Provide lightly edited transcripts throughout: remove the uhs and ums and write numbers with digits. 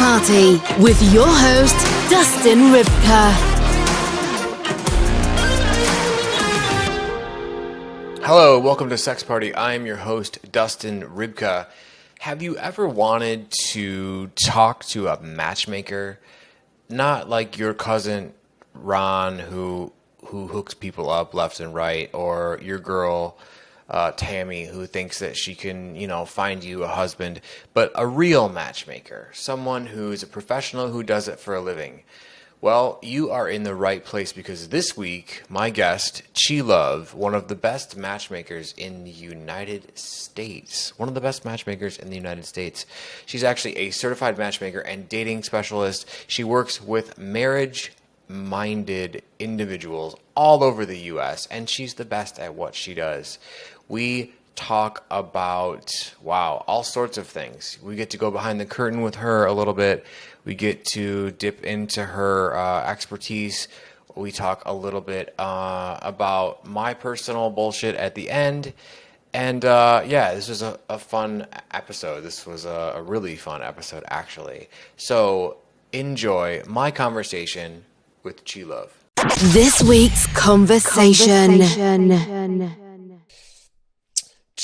Party with your host, Dustin Rybka. Hello, welcome to Sex Party. I am your host, Dustin Rybka. Have you ever wanted to talk to a matchmaker? Not like your cousin Ron who hooks people up left and right, or your girl Tammy who thinks that she can, find you a husband, but a real matchmaker, someone who's a professional who does it for a living. Well, you are in the right place because this week, my guest, Chi Love, one of the best matchmakers in the United States. One of the best matchmakers in the United States. She's actually a certified matchmaker and dating specialist. She works with marriage-minded individuals all over the U.S., and she's the best at what she does. We talk about, all sorts of things. We get to go behind the curtain with her a little bit. We get to dip into her expertise. We talk a little bit about my personal bullshit at the end. And this was a fun episode. This was a really fun episode, actually. So enjoy my conversation with Chi Love. This week's conversation.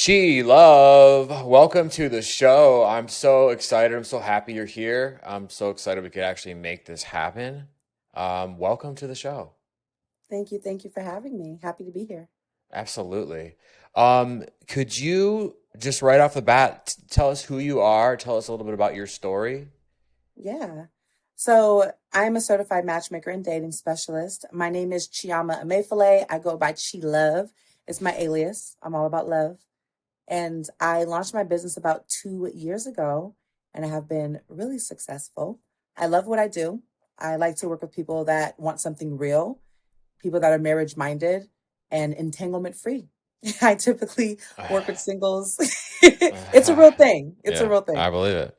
Chi Love, welcome to the show. I'm so excited. I'm so happy you're here. I'm so excited we could actually make this happen. Welcome to the show. Thank you. Thank you for having me. Happy to be here. Absolutely. Could you just right off the bat tell us who you are? Tell us a little bit about your story. Yeah. So I'm a certified matchmaker and dating specialist. My name is Chiama Amefile. I go by Chi Love. It's my alias. I'm all about love. And I launched my business about 2 years ago, and I have been really successful. I love what I do. I like to work with people that want something real, people that are marriage-minded and entanglement-free. I typically work with singles. It's a real thing. It's a real thing. I believe it.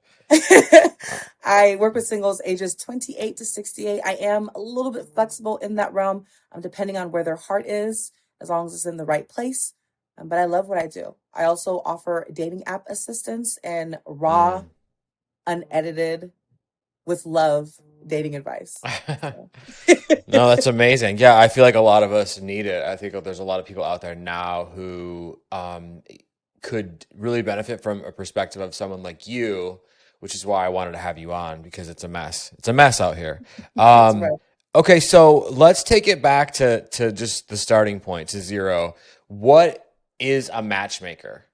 I work with singles ages 28 to 68. I am a little bit flexible in that realm, depending on where their heart is, as long as it's in the right place. But I love what I do. I also offer dating app assistance and raw, unedited, with love dating advice. So. No, that's amazing. Yeah, I feel like a lot of us need it. I think there's a lot of people out there now who could really benefit from a perspective of someone like you, which is why I wanted to have you on, because it's a mess. It's a mess out here. That's right. Okay, so let's take it back to just the starting point, to zero. What is a matchmaker?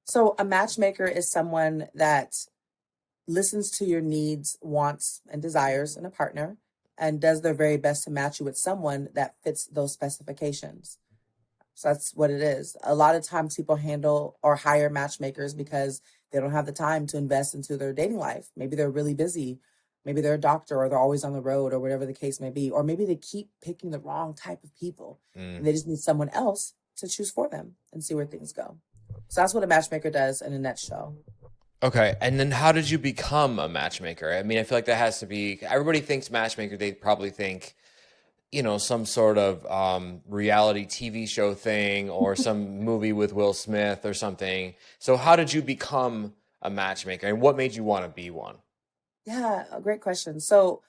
So a matchmaker is someone that listens to your needs, wants, and desires in a partner and does their very best to match you with someone that fits those specifications. So that's what it is. A lot of times people handle or hire matchmakers because they don't have the time to invest into their dating life. Maybe they're really busy. Maybe they're a doctor, or they're always on the road, or whatever the case may be. Or maybe they keep picking the wrong type of people. And they just need someone else to choose for them and see where things go. So that's what a matchmaker does in a nutshell. Okay, and then how did you become a matchmaker? I mean, I feel like that has to be, everybody thinks matchmaker, they probably think, some sort of reality TV show thing or some movie with Will Smith or something. So how did you become a matchmaker, and what made you want to be one? Yeah, a great question. So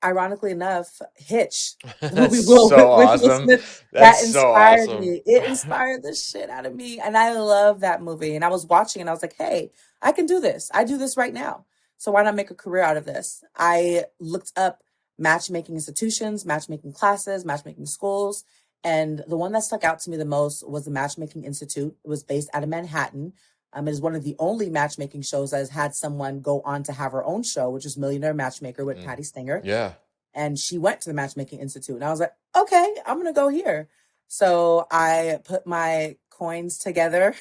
ironically enough, Hitch, That's Will awesome. Smith, That's that so inspired awesome. me. It inspired the shit out of me. And I love that movie. And I was watching and I was like, hey, I can do this. I do this right now. So why not make a career out of this? I looked up matchmaking institutions, matchmaking classes, matchmaking schools. And the one that stuck out to me the most was the Matchmaking Institute. It was based out of Manhattan. It is one of the only matchmaking shows that has had someone go on to have her own show, which is Millionaire Matchmaker with Patty Stinger. Yeah. And she went to the Matchmaking Institute. And I was like, okay, I'm going to go here. So I put my coins together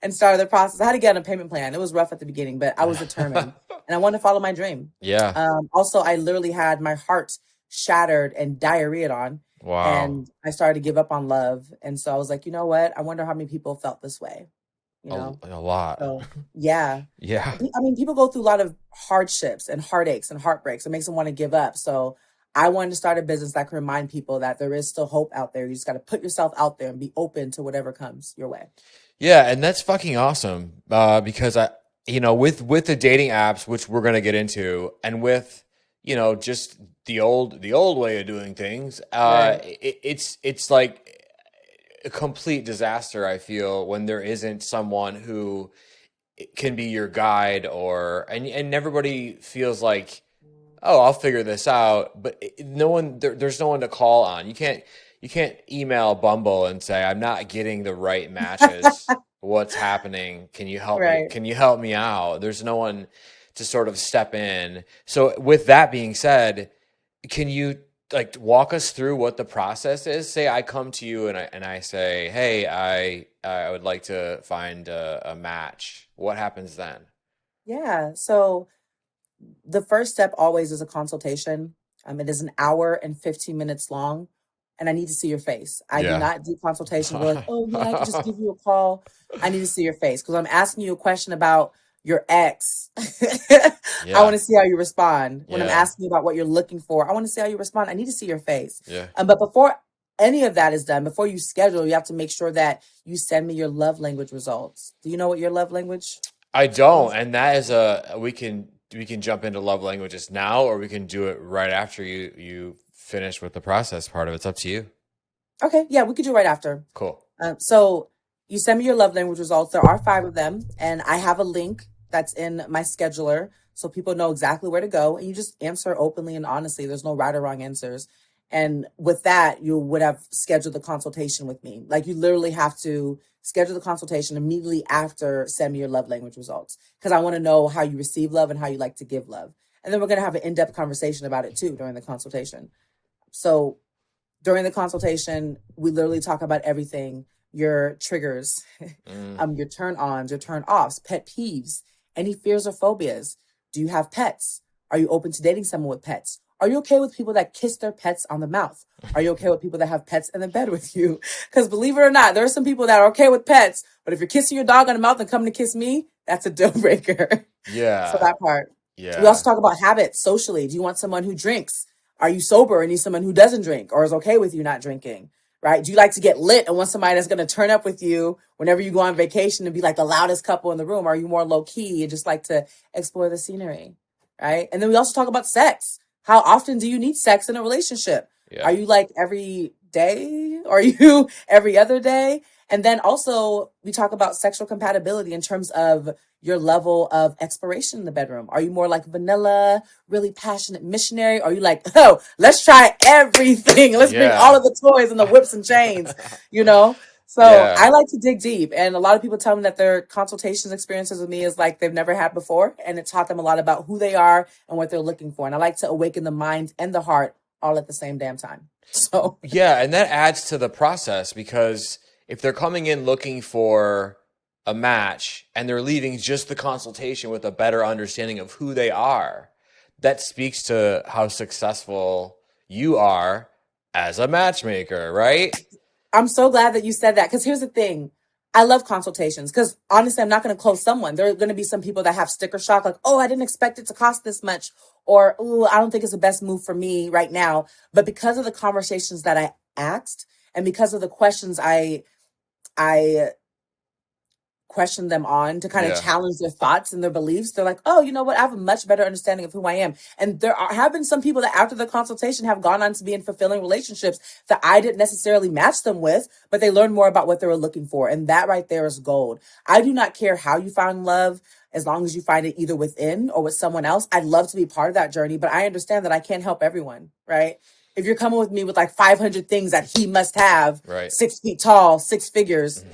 and started the process. I had to get on a payment plan. It was rough at the beginning, but I was determined. And I wanted to follow my dream. Yeah. Also, I literally had my heart shattered and diarrheaed on. Wow. And I started to give up on love. And so I was like, you know what? I wonder how many people felt this way. A lot. So, yeah. Yeah. I mean, people go through a lot of hardships and heartaches and heartbreaks. It makes them want to give up. So I wanted to start a business that can remind people that there is still hope out there. You just got to put yourself out there and be open to whatever comes your way. Yeah, and that's fucking awesome because with the dating apps, which we're going to get into, and with, just the old way of doing things, Right. it's like a complete disaster, I feel, when there isn't someone who can be your guide, and everybody feels like, oh, I'll figure this out, but there's no one to call on. You can't email Bumble and say, I'm not getting the right matches. What's happening? Can you help me? Right. Can you help me out? There's no one to sort of step in. So with that being said, can you like walk us through what the process is? Say I come to you and I say, hey, I would like to find a match. What happens then? Yeah. So the first step always is a consultation. It is an hour and 15 minutes long, and I need to see your face. I do Yeah. not do consultation where like, oh yeah, I can just give you a call. I need to see your face because I'm asking you a question about your ex. I want Yeah. to see how you respond. When I'm Yeah. asking you about what you're looking for, I want to see how you respond. I need to see your face. Yeah. But before any of that is done, before you schedule, you have to make sure that you send me your love language results. Do you know what your love language I don't, is? and that is we can jump into love languages now, or we can do it right after you finish with the process part of it. It's up to you. Okay, yeah, we could do right after. Cool. So you send me your love language results. There are 5 of them, and I have a link that's in my scheduler so people know exactly where to go. And you just answer openly and honestly. There's no right or wrong answers. And with that, you would have scheduled the consultation with me. Like you literally have to schedule the consultation immediately after send me your love language results because I want to know how you receive love and how you like to give love. And then we're going to have an in-depth conversation about it too during the consultation. So during the consultation, we literally talk about everything, your triggers, Mm, your turn ons, your turn offs, pet peeves, any fears or phobias. Do you have pets? Are you open to dating someone with pets? Are you okay with people that kiss their pets on the mouth? Are you okay with people that have pets in the bed with you? Because believe it or not, there are some people that are okay with pets, but if you're kissing your dog on the mouth and coming to kiss me, that's a deal breaker. So yeah. that part. We Yeah. also talk about habits socially. Do you want someone who drinks? Are you sober and need someone who doesn't drink or is okay with you not drinking? Right? Do you like to get lit and want somebody that's going to turn up with you whenever you go on vacation and be like the loudest couple in the room? Or are you more low key and just like to explore the scenery? Right? And then we also talk about sex. How often do you need sex in a relationship? Are Yeah. you like every day? Or are you every other day? And then also we talk about sexual compatibility in terms of your level of exploration in the bedroom. Are you more like vanilla, really passionate missionary? Or are you like, oh, let's try everything. Let's bring all Yeah. of the toys and the whips and chains, you know? So Yeah. I like to dig deep. And a lot of people tell me that their consultations experiences with me is like they've never had before. And it taught them a lot about who they are and what they're looking for. And I like to awaken the mind and the heart all at the same damn time. So Yeah, and that adds to the process because if they're coming in looking for a match and they're leaving just the consultation with a better understanding of who they are, that speaks to how successful you are as a matchmaker, right? I'm so glad that you said that because here's the thing. I love consultations because honestly, I'm not going to close someone. There are going to be some people that have sticker shock, like, oh, I didn't expect it to cost this much, or oh, I don't think it's the best move for me right now. But because of the conversations that I asked and because of the questions I question them on to kind of Yeah. challenge their thoughts and their beliefs, they're like, oh, you know what? I have a much better understanding of who I am. And have been some people that after the consultation have gone on to be in fulfilling relationships that I didn't necessarily match them with, but they learned more about what they were looking for. And that right there is gold. I do not care how you found love. As long as you find it either within or with someone else, I'd love to be part of that journey, but I understand that I can't help everyone, right? If you're coming with me with like 500 things that he must have, Right. 6 feet tall, 6 figures,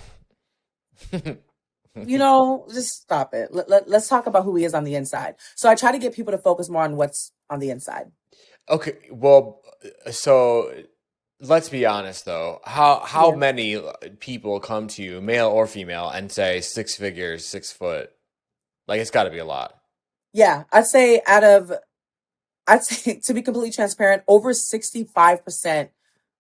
just stop it. Let's talk about who he is on the inside. So I try to get people to focus more on what's on the inside. Okay, well, so let's be honest though. How Yeah. many people come to you, male or female, and say 6 figures, 6 foot? Like it's got to be a lot. Yeah. I'd say to be completely transparent, over 65%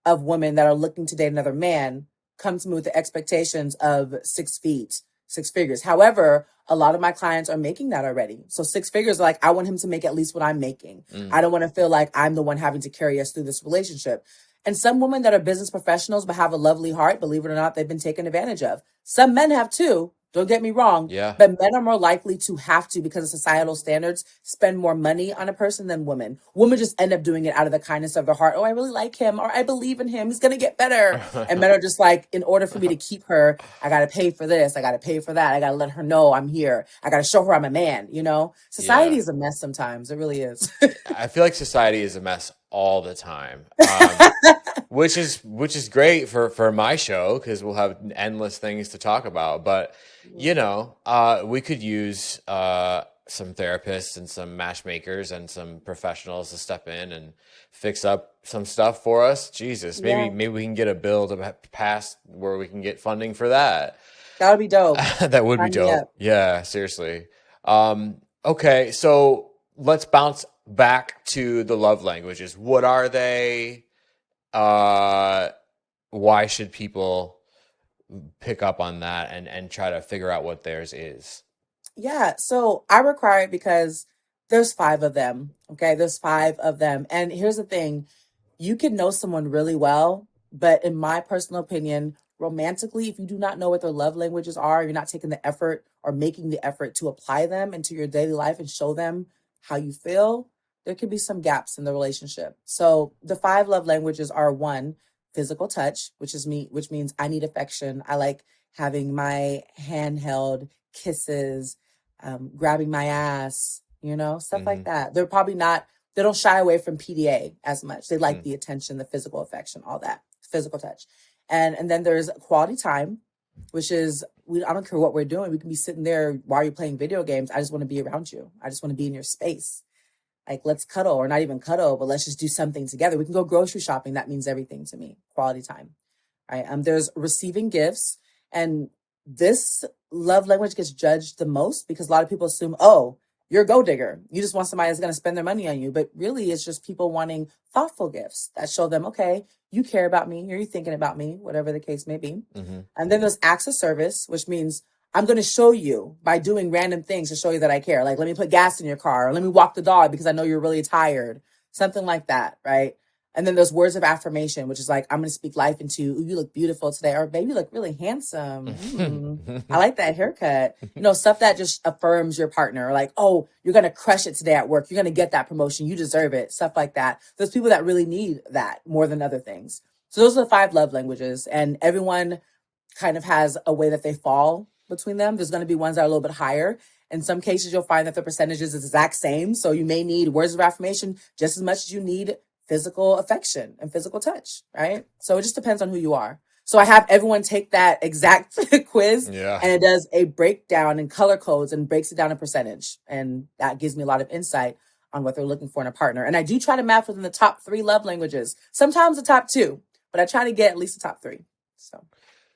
of women that are looking to date another man come to me with the expectations of 6 feet, 6 figures. However, a lot of my clients are making that already. So 6 figures, like I want him to make at least what I'm making. I Mm, don't want to feel like I'm the one having to carry us through this relationship. And some women that are business professionals but have a lovely heart, believe it or not, they've been taken advantage of. Some men have too, Don't get me wrong, Yeah. but men are more likely to have to, because of societal standards, spend more money on a person than women. Women just end up doing it out of the kindness of their heart. Oh, I really like him, or I believe in him. He's going to get better. And men are just like, in order for me to keep her, I got to pay for this. I got to pay for that. I got to let her know I'm here. I got to show her I'm a man, you know? Society Yeah. is a mess sometimes. It really is. I feel like society is a mess all the time. Which is great for my show because we'll have endless things to talk about. But we could use some therapists and some matchmakers and some professionals to step in and fix up some stuff for us. Jesus, Yeah, maybe we can get a bill to pass where we can get funding for that. that would be dope. That would be Sign me dope. up. Yeah, seriously. Okay, so let's bounce back to the love languages. What are they? Why should people pick up on that and try to figure out what theirs is? Yeah, so I require it because there's 5 of them. Okay, there's 5 of them. And here's the thing, you can know someone really well, but in my personal opinion, romantically, if you do not know what their love languages are, you're not taking the effort or making the effort to apply them into your daily life and show them how you feel, there could be some gaps in the relationship. So the 5 love languages are: 1, physical touch, which means I need affection. I like having my hand held, kisses, grabbing my ass, stuff like Mm-hmm. that. They don't shy away from PDA as much. They like Mm. the attention, the physical affection, all that, physical touch. And then there's quality time, which is, I don't care what we're doing. We can be sitting there while you're playing video games. I just want to be around you. I just want to be in your space. Like, let's cuddle, or not even cuddle, but let's just do something together. We can go grocery shopping. That means everything to me. Quality time. Right. There's receiving gifts, and this love language gets judged the most because a lot of people assume, oh, you're a gold digger. You just want somebody that's going to spend their money on you. But really, it's just people wanting thoughtful gifts that show them, okay, you care about me, you're thinking about me, whatever the case may be. Mm-hmm. And then there's acts of service, which means I'm going to show you by doing random things to show you that I care. Like, let me put gas in your car, or let me walk the dog because I know you're really tired. Something like that, right? And then there's words of affirmation, which is like, I'm going to speak life into you. Ooh, you look beautiful today. Or, baby, you look really handsome. I like that haircut. Stuff that just affirms your partner. Like, oh, you're going to crush it today at work. You're going to get that promotion. You deserve it. Stuff like that. There's people that really need that more than other things. So those are the 5 love languages. And everyone kind of has a way that they fall between them. There's going to be ones that are a little bit higher. In some cases, you'll find that the percentages is the exact same. So you may need words of affirmation just as much as you need physical affection and physical touch, right? So it just depends on who you are. So I have everyone take that exact quiz, Yeah. and it does a breakdown in color codes and breaks it down in percentage. And that gives me a lot of insight on what they're looking for in a partner. And I do try to match within the top 3 love languages, sometimes the top 2, but I try to get at least the top 3.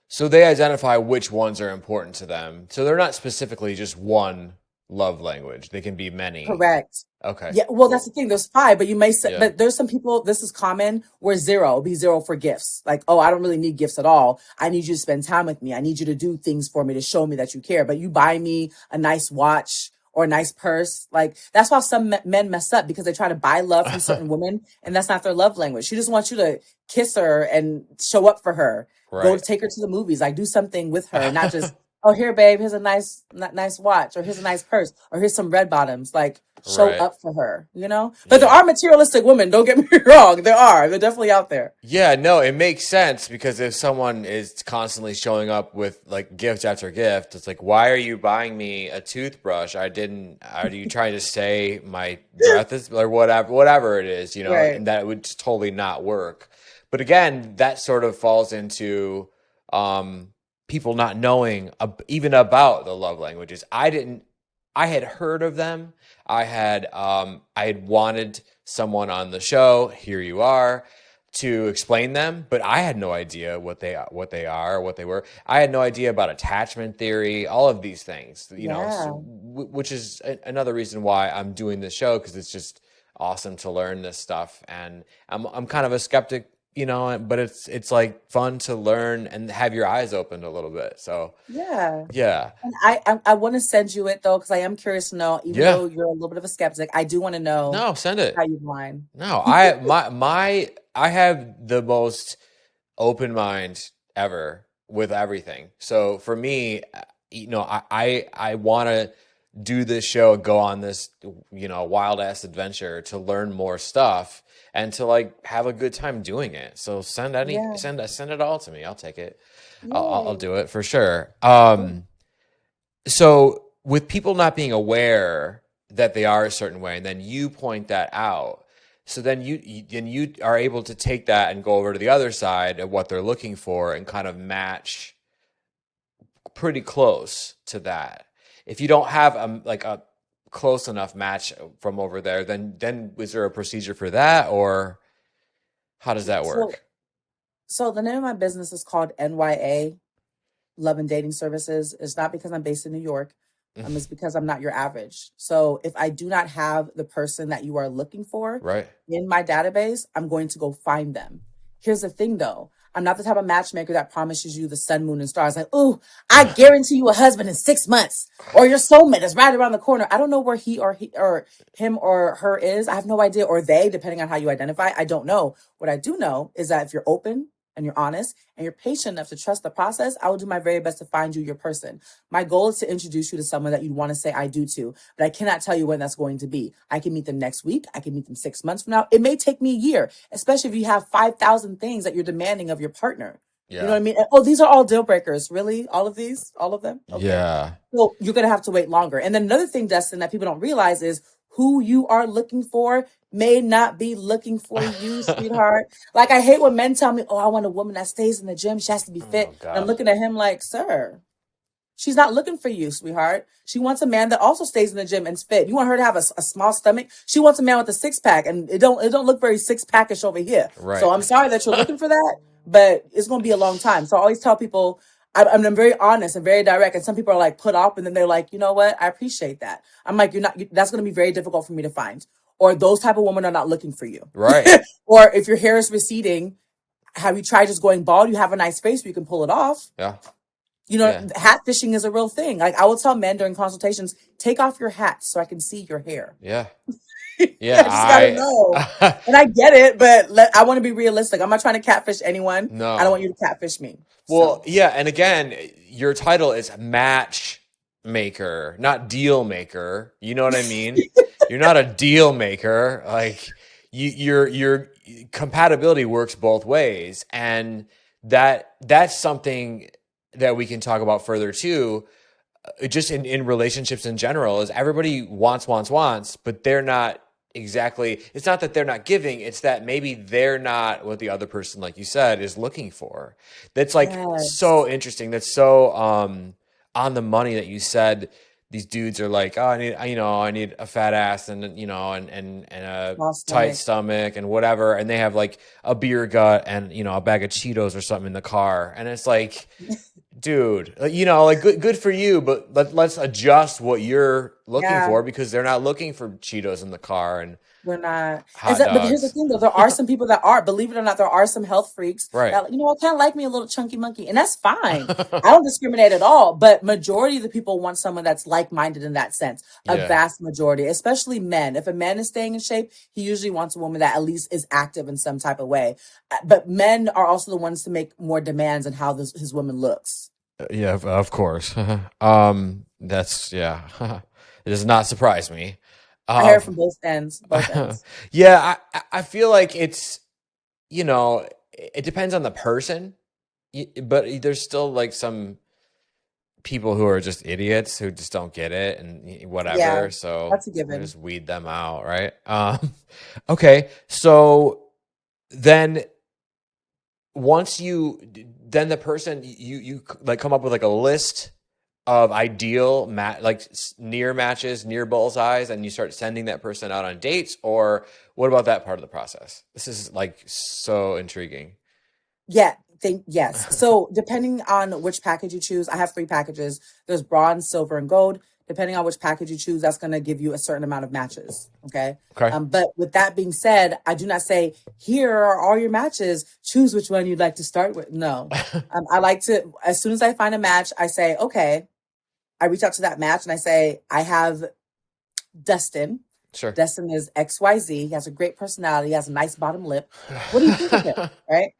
So they identify which ones are important to them. So they're not specifically just one love language. They can be many. Correct. Okay. Yeah, well, that's the thing. There's 5, but you may say, Yeah. but there's some people, this is common, where 0 be 0 for gifts. Like, oh, I don't really need gifts at all. I need you to spend time with me. I need you to do things for me to show me that you care. But you buy me a nice watch or a nice purse. Like, that's why some men mess up, because they try to buy love from certain women, and that's not their love language. She just wants you to kiss her and show up for her. Go Right. take her to the movies, like do something with her, not just, oh, here, babe, here's a nice watch, or here's a nice purse, or here's some red bottoms. Like, show Right. up for her, But there Yeah. are materialistic women, don't get me wrong. They're definitely out there. Yeah, no, it makes sense because if someone is constantly showing up with like gift after gift, it's like, why are you buying me a toothbrush? Are you trying to say my breath is, or whatever it is, Right. and that would totally not work. But again, that sort of falls into people not knowing even about the love languages. I had heard of them. I had wanted someone on the show, here you are, to explain them, but I had no idea what they are, what they were. I had no idea about attachment theory, all of these things, Yeah. which is another reason why I'm doing this show, because it's just awesome to learn this stuff. And I'm kind of a skeptic, but it's like fun to learn and have your eyes opened a little bit. So Yeah. yeah, And I want to send you it, though, because I am curious to know, even yeah. though you're a little bit of a skeptic, I do want to know No, send it. how you blind. No, I have the most open mind ever with everything. So for me, I want to do this show, go on this, wild ass adventure to learn more stuff and to like have a good time doing it. So Yeah. send it all to me. I'll take it. I'll Yay. do it for sure. Cool. So with people not being aware that they are a certain way, and then you point that out, so then you are able to take that and go over to the other side of what they're looking for and kind of match pretty close to that. If you don't have a close enough match from over there, then is there a procedure for that, or how does that So, work? so the name of my business is called NYA, Love and Dating Services. It's not because I'm based in New York. It's because I'm not your average. So if I do not have the person that you are looking for Right. in my database, I'm going to go find them. Here's the thing though. I'm not the type of matchmaker that promises you the sun, moon, and stars. Like, oh, I guarantee you a husband in 6 months, or your soulmate is right around the corner. I don't know where he or him or her is. I have no idea, or they, depending on how you identify. I don't know. What I do know is that if you're open and you're honest and you're patient enough to trust the process, I will do my very best to find you your person. My goal is to introduce you to someone that you'd want to say I do to, but I cannot tell you when that's going to be. I can meet them next week. I can meet them 6 months from now. It may take me a year, especially if you have 5,000 things that you're demanding of your partner. You know what Yeah. I mean? And, oh, these are all deal breakers. Really? All of these? All of them? Okay. Yeah. So you're going to have to wait longer. And then another thing, Dustin, that people don't realize is who you are looking for may not be looking for you, sweetheart. Like, I hate when men tell me, oh, I want a woman that stays in the gym. She has to be fit. Oh And I'm God. looking at him like, sir, she's not looking for you, sweetheart. She wants a man that also stays in the gym and is fit. You want her to have a small stomach? She wants a man with a six pack, and it don't look very six packish over here. So Right. I'm sorry that you're looking for that, but it's gonna be a long time. So I always tell people I'm very honest and very direct, and some people are like put off, and then they're like, you know what? I appreciate that. I'm like, that's gonna be very difficult for me to find, or those type of women are not looking for you, Right. or if your hair is receding, have you tried just going bald? You have a nice face, where you can pull it off. Yeah. You know, Yeah. hat fishing is a real thing. Like, I will tell men during consultations, take off your hat so I can see your hair. Yeah. I Yeah. just gotta know. And I get it, but I want to be realistic. I'm not trying to catfish anyone. I don't No. want you to catfish me. Well, So, yeah, and again, your title is matchmaker, not deal maker. You know what I mean? You're not a deal maker. Like your compatibility works both ways, and that's something that we can talk about further too. Just in relationships in general, is everybody wants, but they're not exactly. It's not that they're not giving, it's that maybe they're not what the other person, like you said, is looking for. That's like yes. so interesting. That's so on the money that you said. These dudes are like, oh, I need a fat ass and and a Small tight stomach. stomach and whatever, and they have like a beer gut and a bag of Cheetos or something in the car, and it's like, dude, like good for you, but let's adjust what you're looking Yeah. for, because they're not looking for Cheetos in the car and We're not. hot But here's the dogs. thing, though. There are some people that are, believe it or not, there are some health freaks Right. that, I kind of like me a little chunky monkey, and that's fine. I don't discriminate at all. But majority of the people want someone that's like-minded in that sense. A Yeah. vast majority, especially men. If a man is staying in shape, he usually wants a woman that at least is active in some type of way. But men are also the ones to make more demands on how his woman looks. Yeah, of course. That's yeah. It does not surprise me. I hear it Um, from both ends. Both ends. yeah, I feel like it's, it depends on the person, but there's still like some people who are just idiots who just don't get it and Yeah, whatever. So that's a we given. just weed them out, right? Okay. So then once then the person you like come up with like a list of ideal near matches, near bullseyes, and you start sending that person out on dates, or what about that part of the process? This is like so intriguing. Yeah, yes. So depending on which package you choose, I have three packages. There's bronze, silver, and gold. Depending on which package you choose, that's going to give you a certain amount of matches. Okay. Okay. But with that being said, I do not say, here are all your matches. Choose which one you'd like to start with. No. I like to, as soon as I find a match, I say, okay, I reach out to that match and I say, I have Dustin. Sure. Dustin is XYZ. He has a great personality. He has a nice bottom lip. What do you think of him? Right.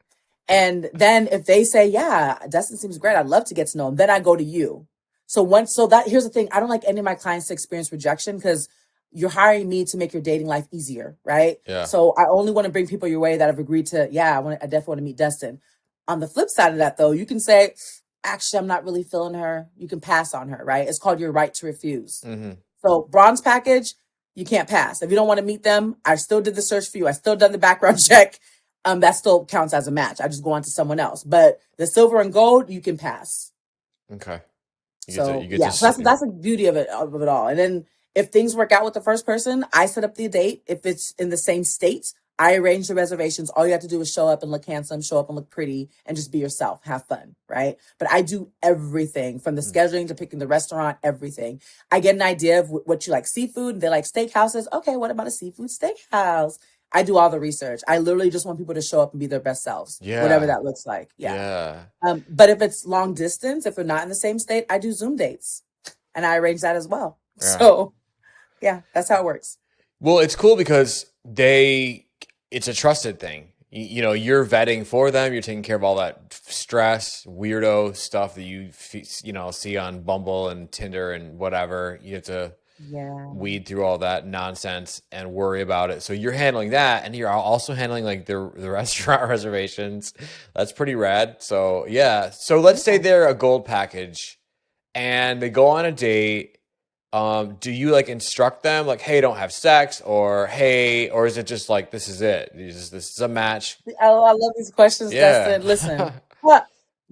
And then if they say, yeah, Dustin seems great, I'd love to get to know him, then I go to you. Here's the thing. I don't like any of my clients to experience rejection because you're hiring me to make your dating life easier, right? Yeah. So I only want to bring people your way that have agreed to, I definitely want to meet Dustin. On the flip side of that, though, you can say, actually, I'm not really feeling her. You can pass on her, right? It's called your right to refuse. Mm-hmm. So bronze package, you can't pass. If you don't want to meet them, I still did the search for you. I still done the background check. That still counts as a match. I just go on to someone else. But the silver and gold, you can pass. Okay. So that's the beauty of it all. And then if things work out with the first person, I set up the date. If it's in the same state, I arrange the reservations. All you have to do is show up and look handsome, show up and look pretty, and just be yourself. Have fun, right? But I do everything from the scheduling to picking the restaurant, everything. I get an idea of what you like, seafood. They like steakhouses. Okay, what about a seafood steakhouse? I do all the research. I literally just want people to show up and be their best selves, whatever that looks like. Yeah. But if it's long distance, if we're not in the same state, I do Zoom dates and I arrange that as well. Yeah. So yeah, that's how it works. Well, it's cool because it's a trusted thing. You know, you're vetting for them. You're taking care of all that stress, weirdo stuff that you see on Bumble and Tinder and whatever. You have to weed through all that nonsense and worry about it. So you're handling that, and you're also handling like the restaurant reservations. That's pretty rad. So yeah. So let's say they're a gold package, and they go on a date. Do you like instruct them like, hey, don't have sex, or hey, or is it just like this is it? This is a match? I love these questions, Dustin. Listen,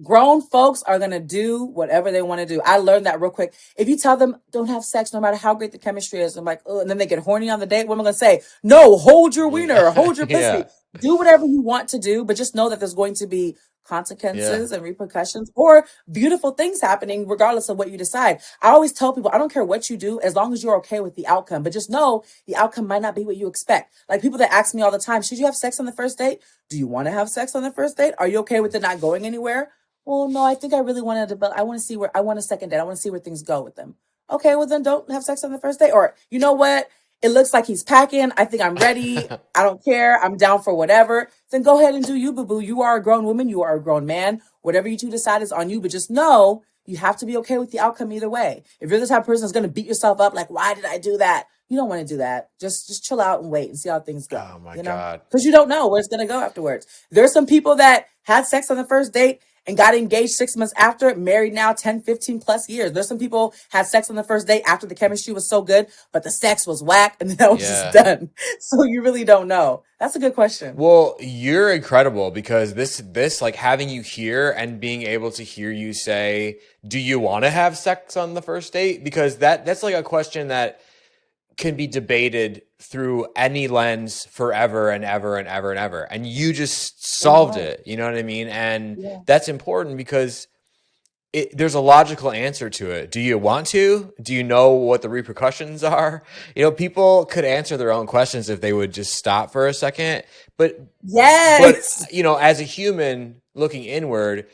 grown folks are gonna do whatever they want to do. I learned that real quick. If you tell them don't have sex, no matter how great the chemistry is, I'm like, oh, and then they get horny on the date. What am I gonna say? No, hold your wiener, hold your pussy. Do whatever you want to do, but just know that there's going to be consequences and repercussions or beautiful things happening regardless of what you decide. I always tell people, I don't care what you do as long as you're okay with the outcome, but just know the outcome might not be what you expect. Like people that ask me all the time, should you have sex on the first date? Do you want to have sex on the first date? Are you okay with it not going anywhere? Well, no, I think I really wanted to, but I want a second date. I want to see where things go with them. Okay, well then don't have sex on the first date. Or you know what? It looks like he's packing. I think I'm ready. I don't care. I'm down for whatever. Then go ahead and do you, boo-boo. You are a grown woman. You are a grown man. Whatever you two decide is on you. But just know you have to be okay with the outcome either way. If you're the type of person that's going to beat yourself up, like, why did I do that? You don't want to do that. Just chill out and wait and see how things go. Oh my God. Because you don't know where it's going to go afterwards. There's some people that had sex on the first date and got engaged 6 months after, married now 10, 15 plus years. There's some people had sex on the first date after the chemistry was so good, but the sex was whack and that was just done. So you really don't know. That's a good question. Well, you're incredible because this like having you here and being able to hear you say, do you want to have sex on the first date? Because that's like a question that can be debated through any lens forever and ever and ever and ever. And you just solved it. You know what I mean? And that's important because there's a logical answer to it. Do you want to? Do you know what the repercussions are? You know, people could answer their own questions if they would just stop for a second. But you know, as a human looking inward,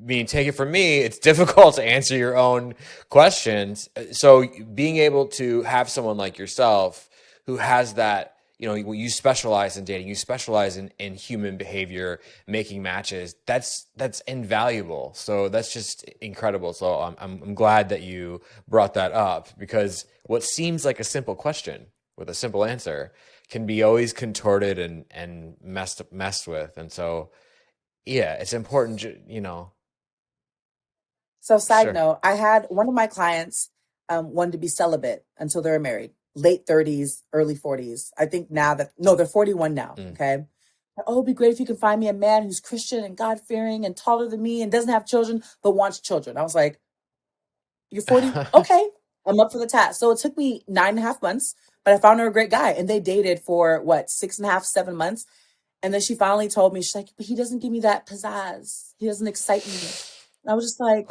take it from me, it's difficult to answer your own questions. So being able to have someone like yourself who has that, you know, you specialize in dating, you specialize in human behavior, making matches, that's invaluable. So that's just incredible. So I'm glad that you brought that up because what seems like a simple question with a simple answer can be always contorted and messed with. And so, yeah, it's important, you know. So side note, I had one of my clients wanted to be celibate until they were married, late 30s, early 40s. I think now they're 41 now. Okay. Oh, it'd be great if you can find me a man who's Christian and God-fearing and taller than me and doesn't have children, but wants children. I was like, you're 40? Okay. I'm up for the task. So it took me 9.5 months, but I found her a great guy and they dated for 6.5, 7 months. And then she finally told me, she's like, but he doesn't give me that pizzazz. He doesn't excite me. And I was just like,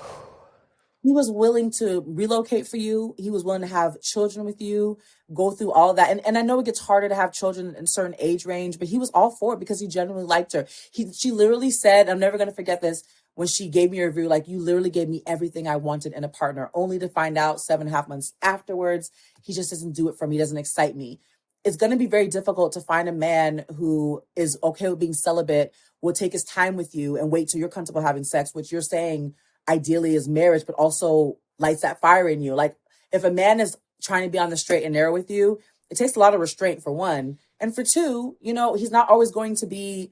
he was willing to relocate for you. He was willing to have children with you, go through all of that. And I know it gets harder to have children in a certain age range, but he was all for it because he genuinely liked her. She literally said, I'm never going to forget this, when she gave me a review, like, you literally gave me everything I wanted in a partner, only to find out 7.5 months afterwards, he just doesn't do it for me. He doesn't excite me. It's going to be very difficult to find a man who is okay with being celibate, will take his time with you and wait till you're comfortable having sex, which you're saying ideally is marriage, but also lights that fire in you. Like if a man is trying to be on the straight and narrow with you, it takes a lot of restraint for one. And for two, he's not always going to be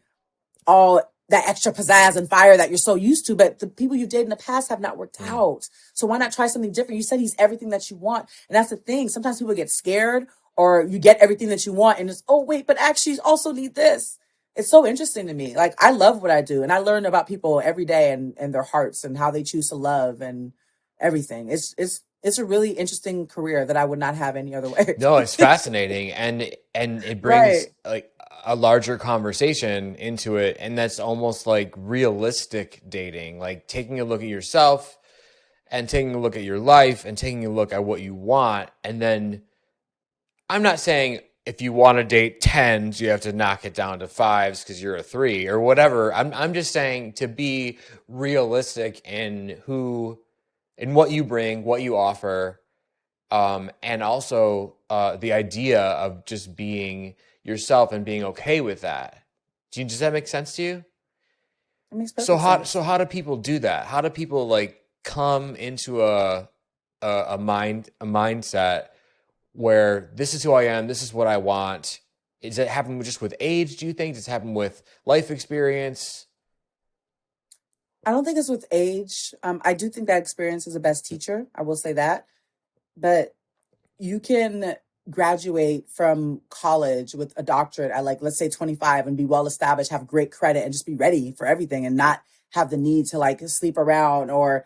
all that extra pizzazz and fire that you're so used to, but the people you've dated in the past have not worked out. So why not try something different? You said he's everything that you want. And that's the thing. Sometimes people get scared or you get everything that you want and it's, oh, wait, but actually you also need this. It's so interesting to me. Like I love what I do and I learn about people every day and their hearts and how they choose to love and everything. It's a really interesting career that I would not have any other way. No, it's fascinating, and it brings Right. like a larger conversation into it, and that's almost like realistic dating, like taking a look at yourself and taking a look at your life and taking a look at what you want. And then I'm not saying if you want to date tens, you have to knock it down to fives because you're a three or whatever. I'm just saying to be realistic in what you bring, what you offer, and also the idea of just being yourself and being okay with that. Does that make sense to you? It makes So perfect how sense. so how do people do that? How do people like come into a mindset where this is who I am, this is what I want? Does it happen just with age, do you think? Does it happen with life experience? I don't think it's with age. I do think that experience is the best teacher. I will say that. But you can graduate from college with a doctorate at like, let's say 25 and be well established, have great credit and just be ready for everything and not have the need to like sleep around or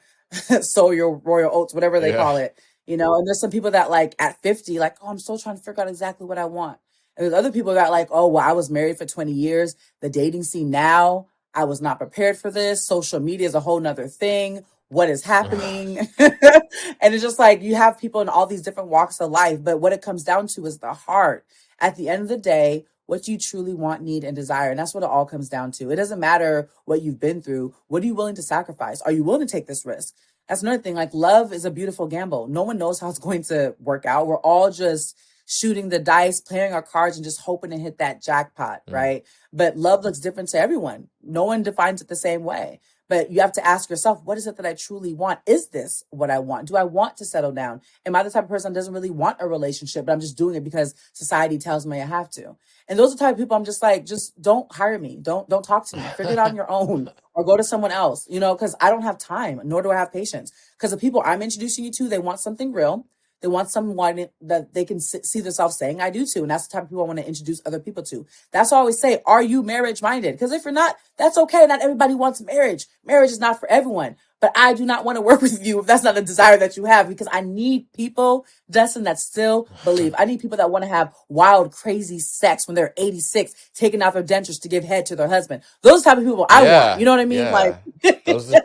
sow your royal oats, whatever they Yeah. call it, and there's some people that like at 50, like, oh, I'm still trying to figure out exactly what I want. And there's other people that like, oh, well, I was married for 20 years. The dating scene now, I was not prepared for this. Social media is a whole nother thing. What is happening? And it's just like you have people in all these different walks of life, but what it comes down to is the heart. At the end of the day, what you truly want, need, and desire. And that's what it all comes down to. It doesn't matter what you've been through. What are you willing to sacrifice? Are you willing to take this risk? That's another thing. Like love is a beautiful gamble. No one knows how it's going to work out. We're all just shooting the dice, playing our cards, and just hoping to hit that jackpot, right? But love looks different to everyone. No one defines it the same way. But you have to ask yourself, what is it that I truly want? Is this what I want? Do I want to settle down? Am I the type of person that doesn't really want a relationship, but I'm just doing it because society tells me I have to? And those are the type of people I'm just like, just don't hire me. Don't talk to me. Figure it out on your own or go to someone else, because I don't have time, nor do I have patience. Because the people I'm introducing you to, they want something real. They want someone that they can see themselves saying, I do too. And that's the type of people I want to introduce other people to. That's why I always say, are you marriage minded? Because if you're not, that's okay. Not everybody wants marriage. Marriage is not for everyone. But I do not want to work with you if that's not a desire that you have, because I need people, Dustin, that still believe. I need people that want to have wild, crazy sex when they're 86, taking out their dentures to give head to their husband. Those type of people I want. You Yeah. know what I mean? Like, Yeah. Those are,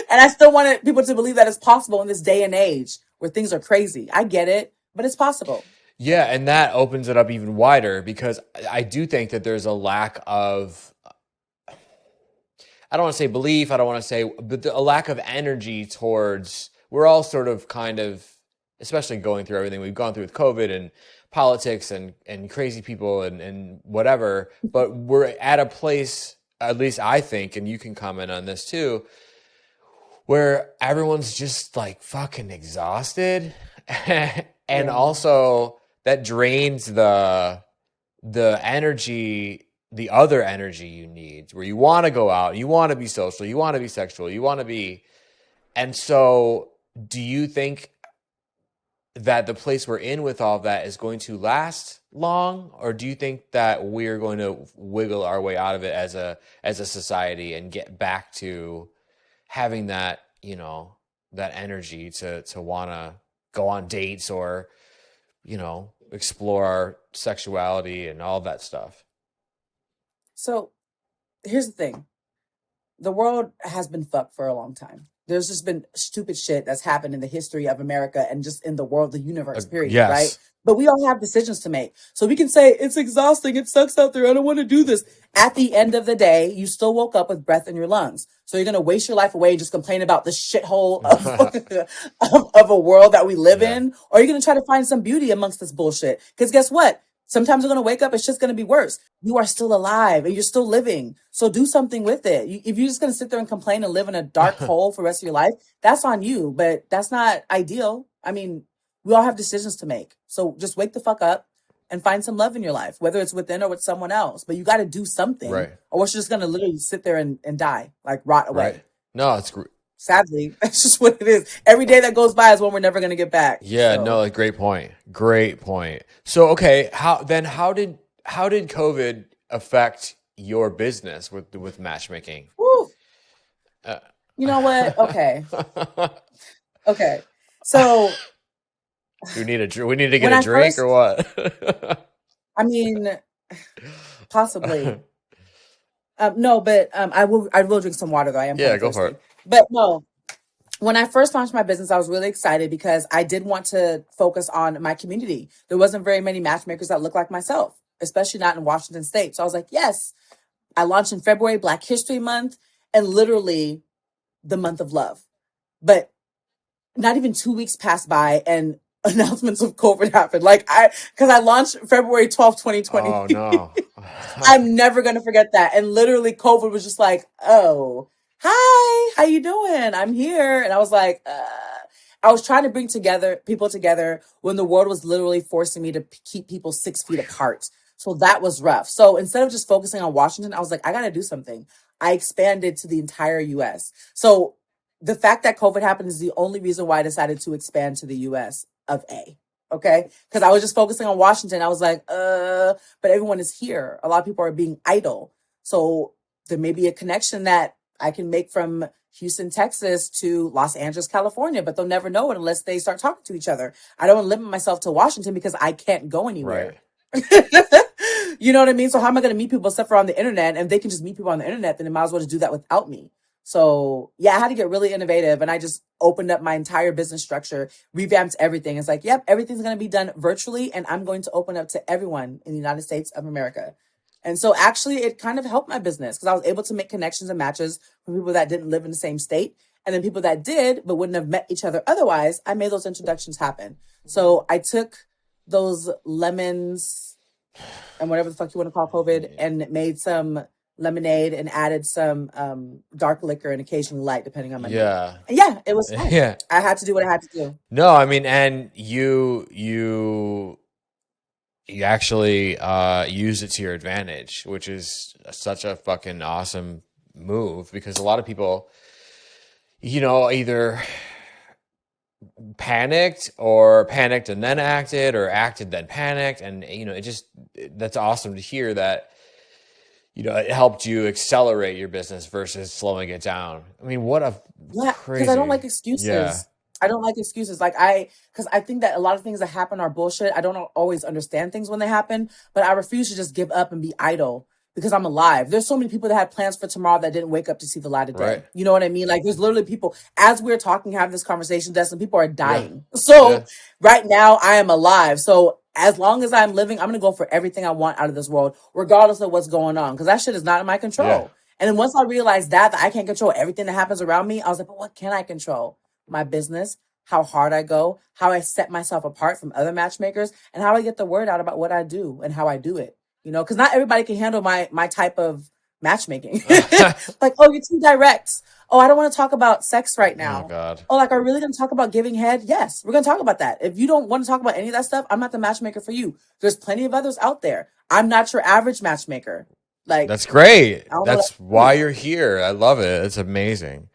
and I still wanted people to believe that it's possible in this day and age where things are crazy. I get it, but it's possible. yeah, and that opens it up even wider because I do think that there's a lack of, I don't want to say belief, I don't want to say, but a lack of energy towards, we're all sort of kind of, especially going through everything we've gone through with COVID and politics and crazy people and whatever, but we're at a place, at least I think, and you can comment on this too, where everyone's just like fucking exhausted. And Yeah. also that drains the energy, the other energy you need, where you want to go out, you want to be social, you want to be sexual, you want to be. And so do you think that the place we're in with all of that is going to last long, or do you think that we're going to wiggle our way out of it as a society and get back to having that, that energy to want to go on dates or, explore our sexuality and all that stuff? So here's the thing. The world has been fucked for a long time. There's just been stupid shit that's happened in the history of America and just in the world, the universe, period, right? Yes. But we all have decisions to make. So we can say, it's exhausting, it sucks out there, I don't want to do this. At the end of the day, you still woke up with breath in your lungs. So you're going to waste your life away and just complain about the shithole of a world that we live Yeah. in? Or you're going to try to find some beauty amongst this bullshit? Because guess what? Sometimes you're going to wake up, it's just going to be worse. You are still alive and you're still living. So do something with it. If you're just going to sit there and complain and live in a dark hole for the rest of your life, that's on you, but that's not ideal. I mean, we all have decisions to make. So just wake the fuck up and find some love in your life, whether it's within or with someone else. But you got to do something, Right. or we're just going to literally sit there and die, like rot away. Right. No, it's Sadly, that's just what it is. Every day that goes by is one we're never going to get back. yeah, So, no, like, great point. Great point. So, okay, how did COVID affect your business with matchmaking? whew, Uh, you know what? Okay. Okay. So we need to get when a I drink or first, what? I mean, possibly. No, but I will drink some water though. I am kind Yeah, of go for thirsty. it. But no, when I first launched my business, I was really excited because I did want to focus on my community. There wasn't very many matchmakers that look like myself, especially not in Washington State. So I was like, yes, I launched in February, Black History Month, and literally the month of love. But not even 2 weeks passed by and announcements of COVID happened. Because I launched February 12th, 2020. Oh no. I'm never going to forget that. And literally COVID was just like, oh, hi, how you doing? I'm here. And I was like, I was trying to bring people together when the world was literally forcing me to keep people 6 feet apart. So that was rough. So instead of just focusing on Washington, I was like, I got to do something. I expanded to the entire US. So the fact that COVID happened is the only reason why I decided to expand to the US of A. Okay. Because I was just focusing on Washington. I was like, but everyone is here. A lot of people are being idle. So there may be a connection that I can make from Houston, Texas to Los Angeles, California, but they'll never know it unless they start talking to each other. I don't want to limit myself to Washington because I can't go anywhere. Right. You know what I mean? So how am I going to meet people except for on the internet? And if they can just meet people on the internet, then they might as well just do that without me. So yeah, I had to get really innovative and I just opened up my entire business structure, revamped everything. It's like, yep, everything's going to be done virtually and I'm going to open up to everyone in the United States of America. And so actually it kind of helped my business because I was able to make connections and matches from people that didn't live in the same state. And then people that did, but wouldn't have met each other otherwise, I made those introductions happen. So I took those lemons and whatever the fuck you want to call COVID and made some lemonade and added some dark liquor and occasionally light depending on my mood. Yeah. And yeah, it was fun. Yeah. I had to do what I had to do. No, I mean, and you actually use it to your advantage, which is such a fucking awesome move because a lot of people, either panicked and then acted or acted then panicked. And, that's awesome to hear that, it helped you accelerate your business versus slowing it down. I mean, what a crazy. Because I don't like excuses. Yeah. I don't like excuses. Because I think that a lot of things that happen are bullshit. I don't always understand things when they happen, but I refuse to just give up and be idle because I'm alive. There's so many people that had plans for tomorrow that didn't wake up to see the light of day. Right. You know what I mean? Like there's literally people, as we're talking, having this conversation, Dustin, people are dying. Yeah. So right now I am alive. So as long as I'm living, I'm going to go for everything I want out of this world, regardless of what's going on. Because that shit is not in my control. Yeah. And then once I realized that I can't control everything that happens around me, I was like, but what can I control? My business, how hard I go, how I set myself apart from other matchmakers, and how I get the word out about what I do and how I do it. Because not everybody can handle my type of matchmaking. Like, oh, you're too direct. Oh, I don't want to talk about sex right now. Oh, God. Oh, like, are we really going to talk about giving head? Yes, we're going to talk about that. If you don't want to talk about any of that stuff, I'm not the matchmaker for you. There's plenty of others out there. I'm not your average matchmaker. Like, that's great. That's what why you're here. I love it. It's amazing.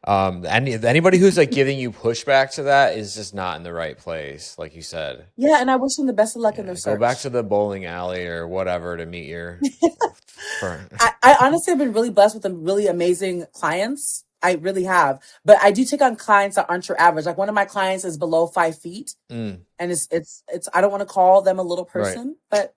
Anybody who's like giving you pushback to that is just not in the right place, like you said. Yeah, and I wish them the best of luck in their search. Go back to the bowling alley or whatever to meet your. I honestly have been really blessed with some really amazing clients. I really have, but I do take on clients that aren't your average. Like one of my clients is below 5 feet, and it's. I don't want to call them a little person, but.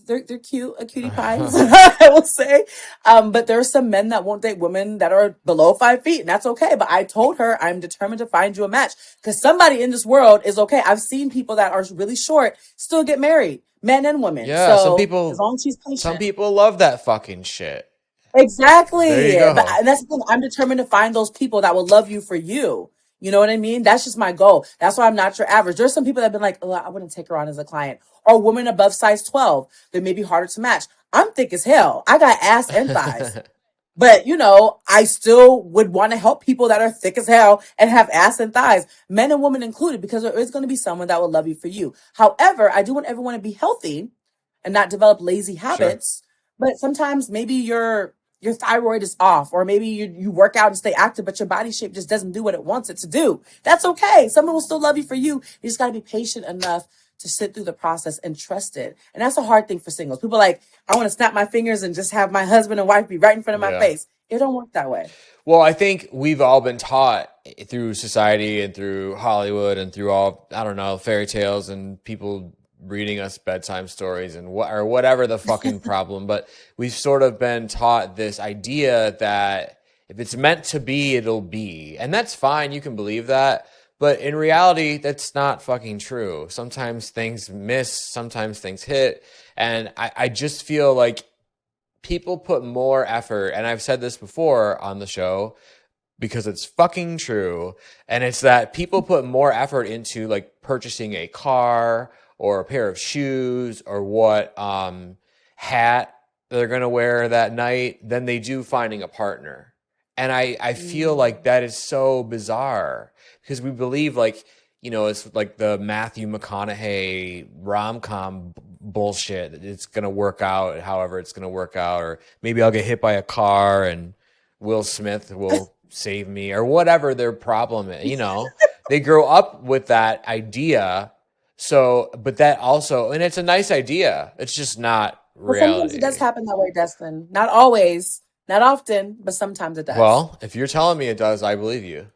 They're cute, a cutie pie, I will say. But there are some men that won't date women that are below 5 feet, and that's okay. But I told her I'm determined to find you a match because somebody in this world is okay. I've seen people that are really short still get married, men and women. Yeah, so some people. As long as she's patient. Some people love that fucking shit. Exactly. There you go. And that's the thing. I'm determined to find those people that will love you for you. You know what I mean? That's just my goal. That's why I'm not your average. There's some people that have been like, oh, I wouldn't take her on as a client. Or women above size 12. They may be harder to match. I'm thick as hell. I got ass and thighs. But, I still would want to help people that are thick as hell and have ass and thighs, men and women included, because there is going to be someone that will love you for you. However, I do want everyone to be healthy and not develop lazy Sure. habits. But sometimes maybe your thyroid is off, or maybe you work out and stay active, but your body shape just doesn't do what it wants it to do. That's okay. Someone will still love you for you. You just got to be patient enough to sit through the process and trust it. And that's a hard thing for singles. People are like, I want to snap my fingers and just have my husband and wife be right in front of my Yeah. face. It don't work that way. Well, I think we've all been taught through society and through Hollywood and through all, I don't know, fairy tales and people reading us bedtime stories and or whatever the fucking problem. But we've sort of been taught this idea that if it's meant to be, it'll be. And that's fine. You can believe that. But in reality, that's not fucking true. Sometimes things miss, sometimes things hit. And I just feel like people put more effort, and I've said this before on the show because it's fucking true, and it's that people put more effort into like purchasing a car or a pair of shoes or what hat they're going to wear that night than they do finding a partner. And I feel like that is so bizarre because we believe like, it's like the Matthew McConaughey rom-com bullshit. It's going to work out however it's going to work out. Or maybe I'll get hit by a car and Will Smith will save me or whatever their problem is. They grow up with that idea. So, but that also, and it's a nice idea. It's just not But sometimes reality. it does happen that way, Dustin. Not always, not often, but sometimes it does. Well, if you're telling me it does, I believe you.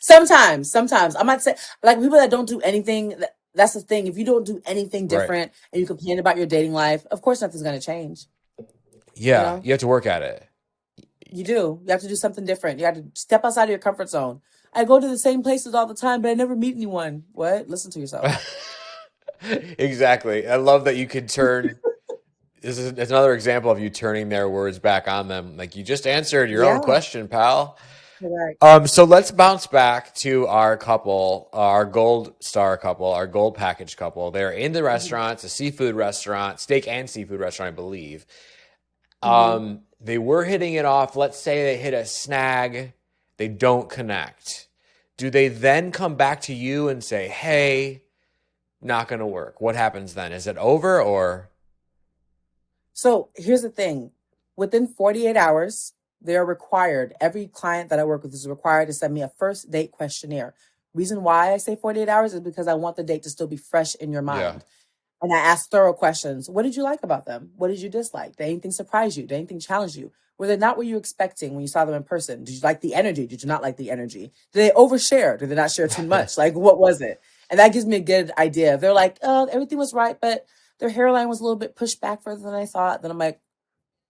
Sometimes. I'm not saying like people that don't do anything. That's the thing. If you don't do anything Right. different and you complain about your dating life, of course nothing's going to change. Yeah, you have to work at it. You do. You have to do something different. You have to step outside of your comfort zone. I go to the same places all the time, but I never meet anyone. What? Listen to yourself. Exactly. I love that you could turn. It's another example of you turning their words back on them. Like you just answered your own Yeah, question, pal. correct. So let's bounce back to our couple, our gold star couple, our gold package couple. They're in the restaurant, it's a seafood restaurant, steak and seafood restaurant, I believe. They were hitting it off. Let's say they hit a snag. They don't connect. Do they then come back to you and say, hey, not going to work? What happens then? Is it over or? So here's the thing. Within 48 hours, they're required, every client that I work with is required to send me a first date questionnaire. Reason why I say 48 hours is because I want the date to still be fresh in your mind. Yeah. And I ask thorough questions. What did you like about them? What did you dislike? Did anything surprise you? Did anything challenge you? Were they not what you were expecting when you saw them in person? Did you like the energy? Did you not like the energy? Did they overshare? Did they not share too much? Like, what was it? And that gives me a good idea. If they're like, oh, everything was right, but their hairline was a little bit pushed back further than I thought, then I'm like,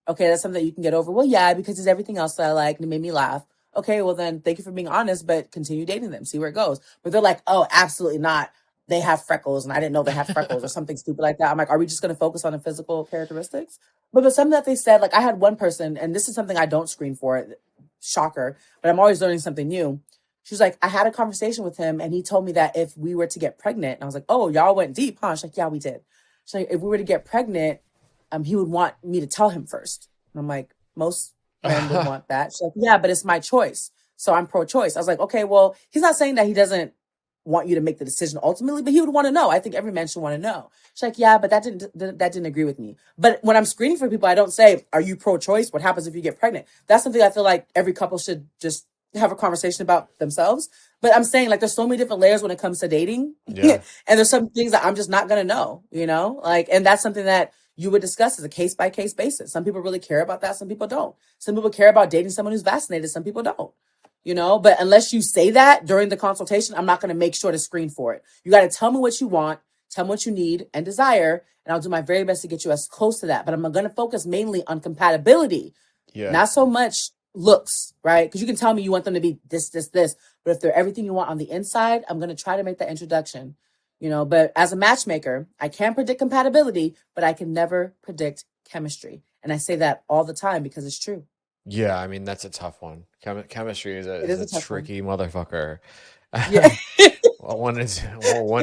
okay, that's something that you can get over. Well, yeah, because it's everything else that I like and it made me laugh. Okay, well then thank you for being honest, but continue dating them, see where it goes. But they're like, oh, absolutely not. They have freckles and I didn't know they have freckles or something stupid like that. I'm like, are we just going to focus on the physical characteristics? But something that they said, like I had one person, and this is something I don't screen for, shocker, but I'm always learning something new. She was like, I had a conversation with him and he told me that if we were to get pregnant, and I was like, oh, y'all went deep, huh? She's like, yeah, we did. She's like, if we were to get pregnant, he would want me to tell him first. And I'm like, most men would want that. She's like, yeah, but it's my choice. So I'm pro-choice. I was like, okay, well, he's not saying that he doesn't want you to make the decision ultimately, but he would want to know. I think every man should want to know. She's like, yeah, but that didn't agree with me. But when I'm screening for people, I don't say, are you pro-choice? What happens if you get pregnant? That's something I feel like every couple should just have a conversation about themselves. But I'm saying like there's so many different layers when it comes to dating. Yeah. And there's some things that I'm just not going to know, like, and that's something that you would discuss as a case by case basis. Some people really care about that. Some people don't. Some people care about dating someone who's vaccinated. Some people don't. But unless you say that during the consultation, I'm not going to make sure to screen for it. You got to tell me what you want, tell me what you need and desire, and I'll do my very best to get you as close to that. But I'm going to focus mainly on compatibility, not so much looks, right? Because you can tell me you want them to be this, but if they're everything you want on the inside, I'm going to try to make that introduction, But as a matchmaker, I can predict compatibility, but I can never predict chemistry. And I say that all the time because it's true. Yeah, I mean that's a tough one. Chemistry is It is is a a tough one. tricky motherfucker. Yeah. Well, when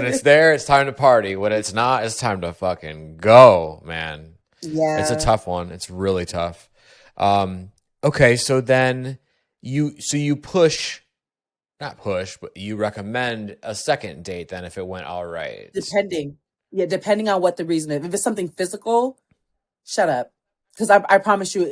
it's there, it's time to party. When it's not, it's time to fucking go, man. It's a Yeah. tough one. It's really tough. Um, okay, so then you push, not push, but you recommend a second date then if it went all right. Depending. Yeah, depending on what the reason is. If it's something physical, shut up. Because I promise you,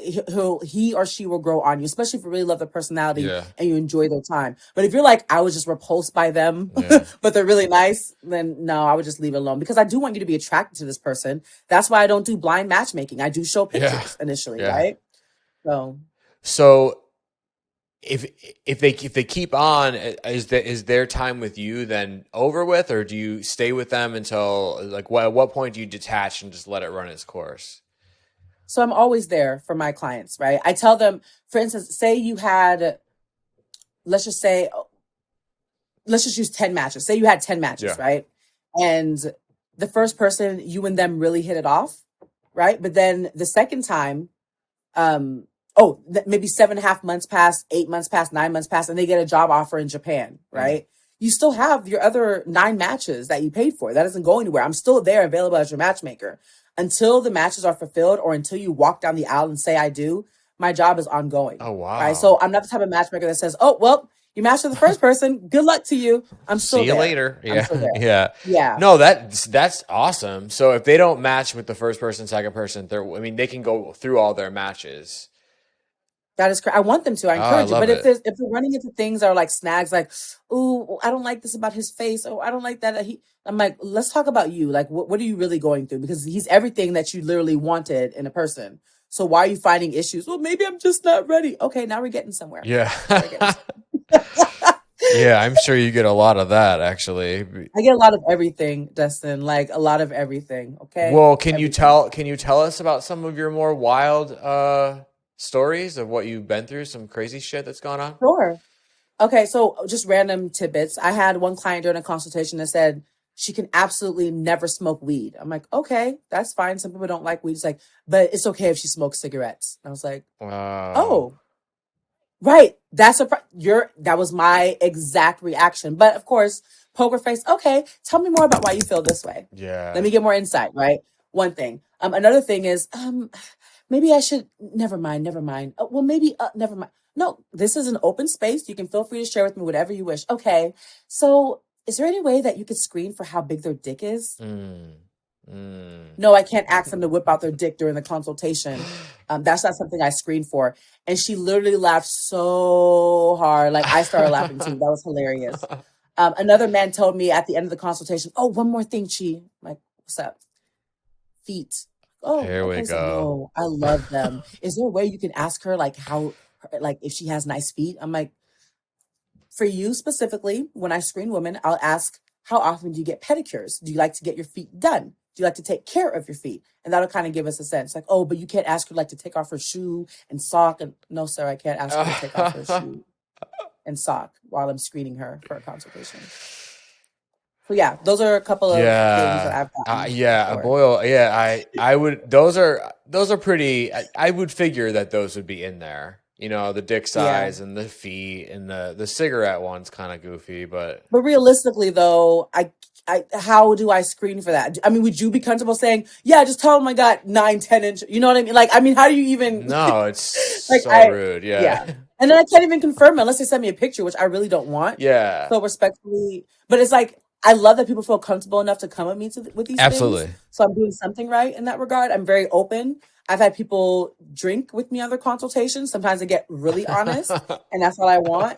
he or she will grow on you, especially if you really love their personality Yeah, and you enjoy their time. But if you're like, I was just repulsed by them, yeah, but they're really nice, then no, I would just leave it alone because I do want you to be attracted to this person. That's why I don't do blind matchmaking. I do show yeah, pictures initially, yeah. right? So So if if they keep on, is their time with you then over with, or do you stay with them until like at what point do you detach and just let it run its course? so I'm always there for my clients, right? I tell them, for instance, say you had, let's just say, let's just use 10 matches. Say you had 10 matches, Yeah. right? And the first person, you and them really hit it off, right? But then the second time, maybe 7.5 months pass, 8 months pass, 9 months pass, and they get a job offer in Japan, Mm. right? You still have your other 9 matches that you paid for. That doesn't go anywhere. I'm still there available as your matchmaker. Until the matches are fulfilled or until you walk down the aisle and say, I do, my job is ongoing, Oh right? wow. So I'm not the type of matchmaker that says, oh, well, you matched with the first person. Good luck to you. I'm still See you there. later. I'm Yeah, still there. yeah. Yeah. No, that's awesome. So if they don't match with the first person, second person, third, I mean, they can go through all their matches. That is correct. I want them to. I Oh, I encourage it. love But it. if they're running into things that are like snags, like, ooh, I don't like this about his face. Oh, I don't like that. I'm like, let's talk about you. Like, what are you really going through? Because he's everything that you literally wanted in a person. So why are you finding issues? Well, maybe I'm just not ready. Okay, now we're getting somewhere. Yeah. Now we're getting somewhere. Yeah, I'm sure you get a lot of that actually. I get a lot of everything, Dustin. Like a lot of everything. Okay, Well, everything. can you tell us about some of your more wild stories of what you've been through, some crazy shit that's gone on? Sure. Okay, so just random tidbits. I had one client during a consultation that said she can absolutely never smoke weed. I'm like, okay, that's fine. Some people don't like weed. It's like, but it's okay if she smokes cigarettes. I was like, Wow. oh, right. That was my exact reaction. But of course, poker face. Okay, tell me more about why you feel this way. Let Yeah. me get more insight. Right. One thing. Another thing is, maybe I should. Never mind. Never mind. Well, maybe. Never mind. No, this is an open space. You can feel free to share with me whatever you wish. Okay. So, is there any way that you could screen for how big their dick is? Mm. Mm. No, I can't ask them to whip out their dick during the consultation. That's not something I screen for. And she literally laughed so hard. Like I started laughing too. That was hilarious. Another man told me at the end of the consultation, oh, one more thing, Chi. I'm like, what's up? Feet. Oh, Here we okay. So go. no, I love them. Is there a way you can ask her like like if she has nice feet? I'm like, for you specifically, when I screen women, I'll ask, how often do you get pedicures? Do you like to get your feet done? Do you like to take care of your feet? And that'll kind of give us a sense like, oh, but you can't ask her like to take off her shoe and sock. And no, sir, I can't ask her to take off her shoe and sock while I'm screening her for a consultation. So yeah, those are a couple of things that Yeah. I've gotten Yeah, a before. boil. Yeah, I would those are pretty I would figure that those would be in there. You know, the dick Yeah. size and the feet and the cigarette one's kind of goofy, but But realistically, though, how do I screen for that? I mean, would you be comfortable saying, "Yeah, just tell them I got 9, 10 inch"? You know what I mean? Like, I mean, how do you even no, it's like? so rude. Yeah. Yeah, and then I can't even confirm it unless they send me a picture, which I really don't want. Yeah. So respectfully, but it's like I love that people feel comfortable enough to come at me with these things. Absolutely. So I'm doing something right in that regard. I'm very open. I've had people drink with me on their consultations. Sometimes they get really honest, and that's what I want.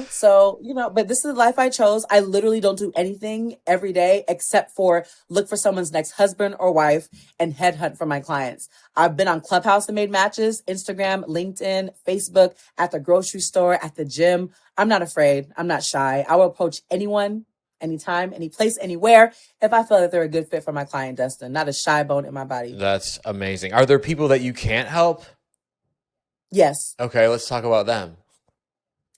So but this is the life I chose. I literally don't do anything every day except for look for someone's next husband or wife and headhunt for my clients. I've been on Clubhouse and made matches, Instagram, LinkedIn, Facebook, at the grocery store, at the gym. I'm not afraid. I'm not shy. I will approach anyone, anytime, any place, anywhere if I feel that they're a good fit for my client, Dustin. Not a shy bone in my body. That's amazing. Are there people that you can't help? Yes. Okay, let's talk about them.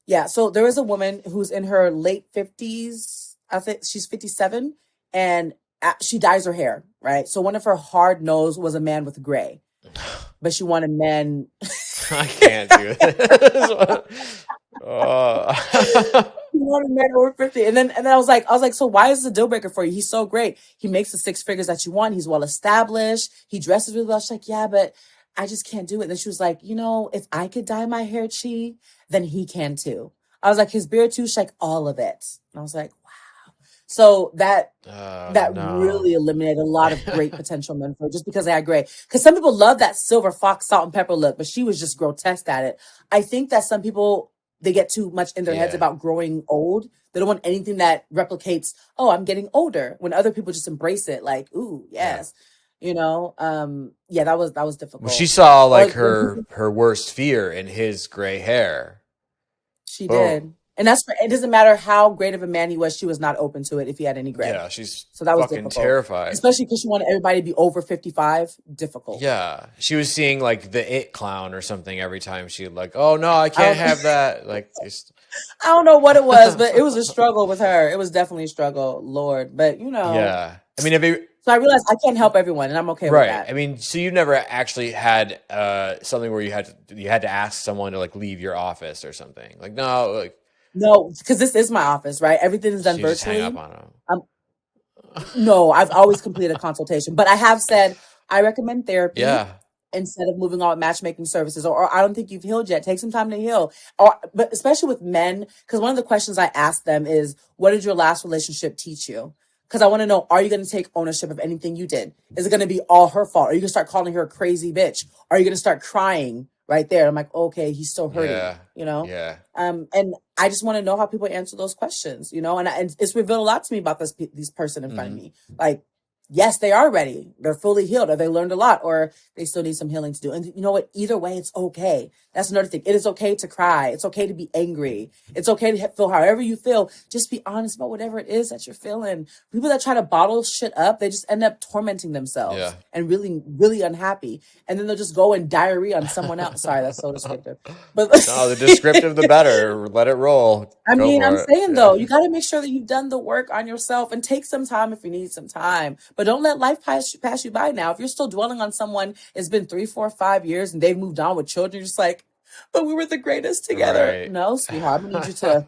Yeah, so there is a woman who's in her late 50s. I think she's 57, and she dyes her hair, right? So one of her hard no's was a man with gray. but she wanted men. I can't do this. He wanted men over 50. And then I was like, so why is this a deal breaker for you? He's so great. He makes the six figures that you want. He's well established. He dresses really well. She's like, yeah, but I just can't do it. And then she was like, if I could dye my hair chi, then he can too. I was like, his beard too? She's like, all of it. And I was like, wow. So that No. really eliminated a lot of great potential men for just because they had gray. Because some people love that silver fox salt and pepper look, but she was just grotesque at it. I think that some people, they get too much in their heads Yeah. about growing old. They don't want anything that replicates, oh, I'm getting older. When other people just embrace it, like, ooh, Yeah. yes. Yeah, that was Well, she difficult. saw like Or when people, her worst fear in his gray hair. she Boom. did. And it doesn't matter how great of a man he was, she was not open to it if he had any gray. Yeah, she's So that was fucking difficult. terrified. Especially because she wanted everybody to be over 55. Difficult. Yeah, she was seeing like the It clown or something every time she like, oh no, I I can't don't have that. Like, just I don't know what it was, but it was a struggle with her. It was definitely a struggle, Lord. But yeah. I mean, have you so I realized I can't help everyone, and I'm okay with right? I that. mean, so you never actually had something where you had to ask someone to like leave your office or something. Like, no, like No, because this is my office, right? Everything is done you just hang up virtually. on them. Um, no, I've always completed a consultation, but I have said I recommend therapy Yeah, instead of moving on with matchmaking services, or I don't think you've healed yet. Take some time to heal, but especially with men, because one of the questions I ask them is, "What did your last relationship teach you?" Because I want to know, are you going to take ownership of anything you did? Is it going to be all her fault? Are you going to start calling her a crazy bitch? Are you going to start crying right there? I'm like, okay, he's still hurting, yeah, you know? yeah. And I just want to know how people answer those questions, and it's revealed a lot to me about this person in front of Hmm. me. Like, yes, they are ready. They're fully healed, or they learned a lot, or they still need some healing to do. And you know what? Either way, it's okay. That's another thing. It is okay to cry. It's okay to be angry. It's okay to feel however you feel. Just be honest about whatever it is that you're feeling. People that try to bottle shit up, they just end up tormenting themselves Yeah. and really, really unhappy. And then they'll just go and diarrhea on someone else. Sorry, that's so descriptive. But No, the descriptive, the better. Let it roll. I Go mean, I'm for it. saying Yeah. though, you got to make sure that you've done the work on yourself and take some time if you need some time. But don't let life pass you by now. If you're still dwelling on someone, it's been 3, 4, 5 years and they've moved on with children, you're just like, but we were the greatest together. Right. No, sweetheart, I'm gonna need you to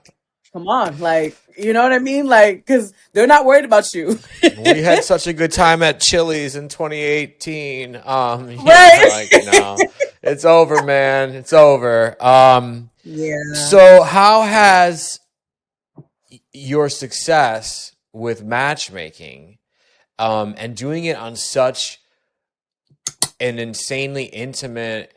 come on. Like, you know what I mean? Like, because they're not worried about you. We had such a good time at Chili's in 2018. Right. Like, no, it's over, man. It's over. Yeah. So how has your success with matchmaking, and doing it on such an insanely intimate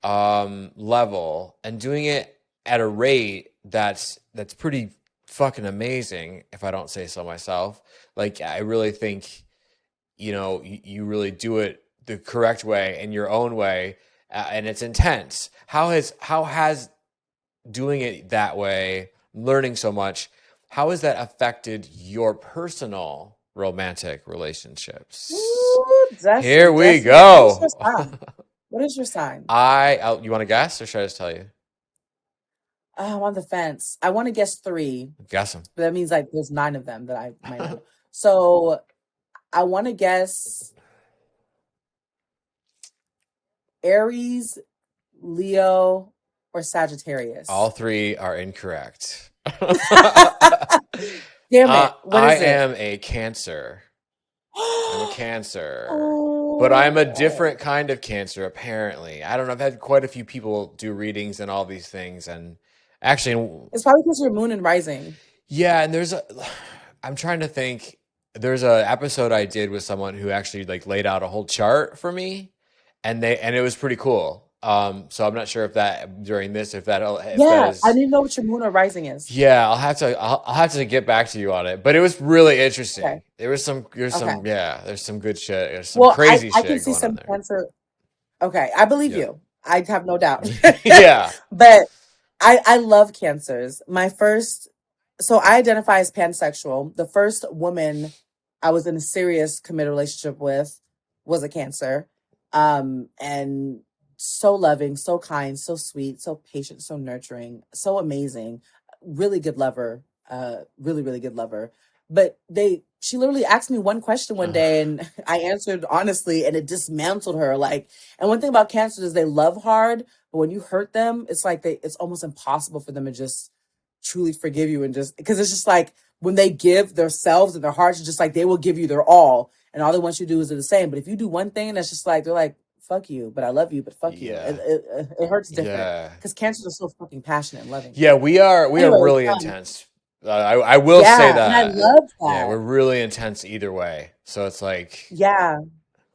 level, and doing it at a rate that's pretty fucking amazing, if I don't say so myself. Like, I really think you really do it the correct way, in your own way, and it's intense. How has doing it that way, learning so much, how has that affected your personal romantic relationships? Ooh, Here Dustin, we Dustin, what is your go. sign? What is your sign? You want to guess, or should I just tell you? Oh, I'm on the fence. I want to guess 3. Guess them. But that means like there's 9 of them that I might not know. So I want to guess Aries, Leo, or All Sagittarius. 3 are incorrect. Damn it. What I is it? am a Cancer. I'm a Cancer. But I'm a Oh, different kind of Cancer, apparently. I don't know. I've had quite a few people do readings and all these things. And actually, it's probably because you're moon and rising. yeah, and I'm trying to think. There's a episode I did with someone who actually like laid out a whole chart for me, and it was pretty cool. So I'm not sure if that during this, if that Yeah, I is. need to know what your moon or rising is. Yeah, I'll have to get back to you on it. But it was really Okay. interesting. Okay. There's some good shit. There's some Well, crazy I can shit see going on some there. Cancer. Okay, I believe Yeah. you. I have no doubt. Yeah. But I love Cancers. So I identify as pansexual. The first woman I was in a serious committed relationship with was a Cancer. And so loving, so kind, so sweet, so patient, so nurturing, so amazing. Really good lover. Really, really good lover. But she literally asked me one question one day and I answered honestly and it dismantled her. Like, and one thing about Cancer is they love hard, but when you hurt them, it's like it's almost impossible for them to just truly forgive you, and just because it's just like when they give themselves and their hearts, it's just like they will give you their all, and all they want you to do is do the same. But if you do one thing, that's just like they're like, "Fuck you," but I love you, but fuck you. Yeah. It hurts different Yeah. because Cancers are so fucking passionate and loving. Yeah, we are Anyways, really intense. I will say yeah, and I that. love Yeah, that. we're really intense either way. So it's like, Yeah,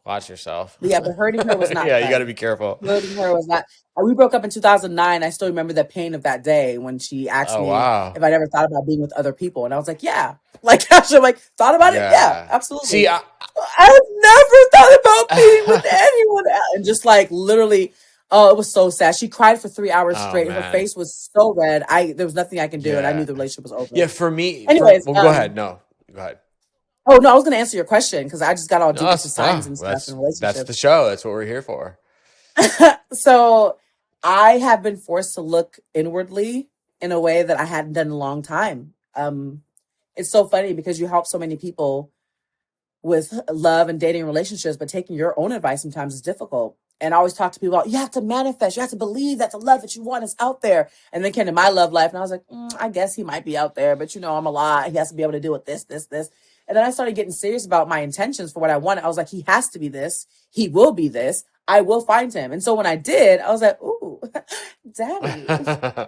watch yourself. but yeah, but hurting her was not Yeah, you got to fun. be careful. Hurting her was not. We broke up in 2009. I still remember the pain of that day when she asked Oh, me wow. if I'd ever thought about being with other people, and I was like, yeah. Like, actually, like, thought about it? Yeah, Yeah. See, absolutely. I've never thought about being with anyone else. And just like literally, oh, it was so sad. She cried for 3 hours oh straight. Her man. face was so red. There was nothing I can do, and I knew Yeah. the relationship was over. Yeah, for me, Anyways, well, go ahead. No, go ahead. oh no, I was gonna answer your question because I just got all deep No, into signs and stuff that's in that's the relationships. show. That's what we're here for. So I have been forced to look inwardly in a way that I hadn't done in a long time. It's so funny because you help so many people with love and dating relationships, but taking your own advice sometimes is difficult. And I always talk to people about, you have to manifest, you have to believe that the love that you want is out there. And then came to my love life and I was like, I guess he might be out there, but I'm a lot. He has to be able to deal with this, this, this. And then I started getting serious about my intentions for what I wanted. I was like, he has to be this. He will be this. I will find him. And so when I did, I was like, ooh, daddy,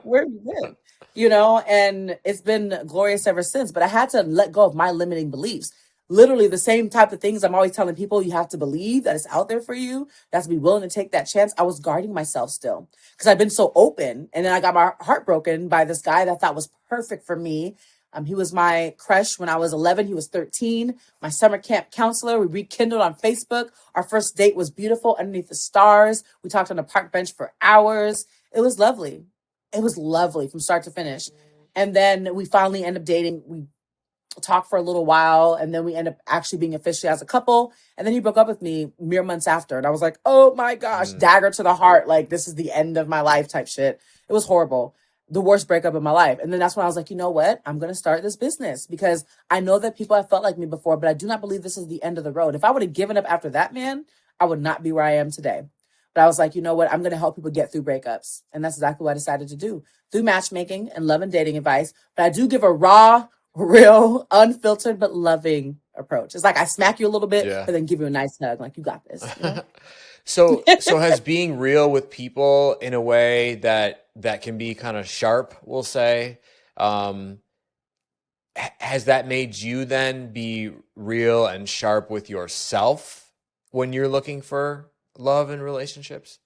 where have you been? And it's been glorious ever since. But I had to let go of my limiting beliefs. Literally the same type of things I'm always telling people, you have to believe that it's out there for you. You have to be willing to take that chance. I was guarding myself still because I've been so open. And then I got my heart broken by this guy that I thought was perfect for me. He was my crush when I was 11. He was 13. My summer camp counselor. We rekindled on Facebook. Our first date was beautiful underneath the stars. We talked on a park bench for hours. It was lovely. It was lovely from start to finish. And then we finally end up dating. We talked for a little while, and then we end up actually being officially as a couple. And then he broke up with me mere months after. And I was like, oh my gosh, dagger to the heart. Like, this is the end of my life type shit. It was horrible. The worst breakup of my life. And then that's when I was like, you know what? I'm going to start this business because I know that people have felt like me before, but I do not believe this is the end of the road. If I would have given up after that man, I would not be where I am today. But I was like, you know what? I'm going to help people get through breakups. And that's exactly what I decided to do through matchmaking and love and dating advice. But I do give a raw, real, unfiltered, but loving approach. It's like I smack you a little bit, but then give you a nice hug. Like, you got this. So has being real with people in a way that can be kind of sharp, we'll say, has that made you then be real and sharp with yourself when you're looking for love and relationships?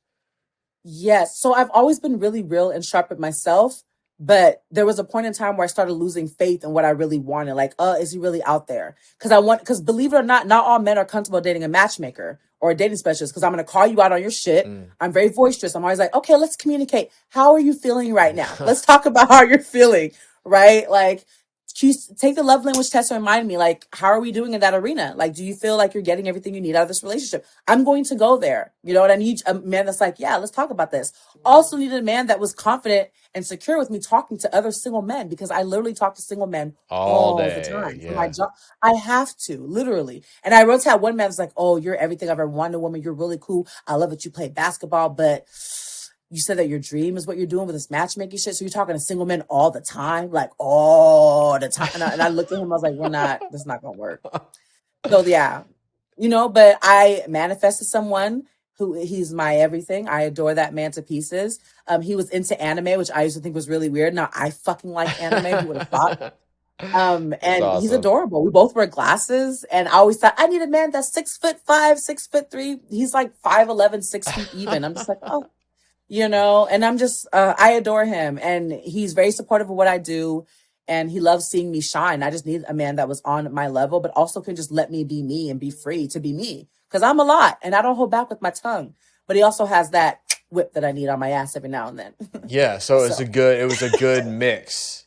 Yes. So I've always been really real and sharp with myself. But there was a point in time where I started losing faith in what I really wanted. Like, is he really out there? Because believe it or not all men are comfortable dating a matchmaker or a dating specialist. Because I'm going to call you out on your shit. I'm very boisterous. I'm always like, okay, let's communicate. How are you feeling right now? Let's talk about how you're feeling, right? Like, take the love language test and remind me, like, how are we doing in that arena? Like, do you feel like you're getting everything you need out of this relationship? I'm going to go there. You know what I need? A man that's like, yeah, let's talk about this. Also needed a man that was confident and secure with me talking to other single men, because I literally talk to single men all the time. For my job, I have to, literally. And I wrote to one man that's like, oh, you're everything I've ever wanted, woman. You're really cool. I love that you play basketball, but you said that your dream is what you're doing with this matchmaking shit. So you're talking to single men all the time, like all the time. And I looked at him, I was like, this is not going to work. So yeah, but I manifested someone who he's my everything. I adore that man to pieces. He was into anime, which I used to think was really weird. Now I fucking like anime. Who would have thought? And awesome. He's adorable. We both wear glasses, and I always thought I need a man that's 6'5", 6'3". He's like 5'11", 6 feet even. I'm just like, oh, and I'm just, I adore him, and he's very supportive of what I do. And he loves seeing me shine. I just need a man that was on my level, but also can just let me be me and be free to be me. Because I'm a lot, and I don't hold back with my tongue. But he also has that whip that I need on my ass every now and then. Yeah, so it was a good mix.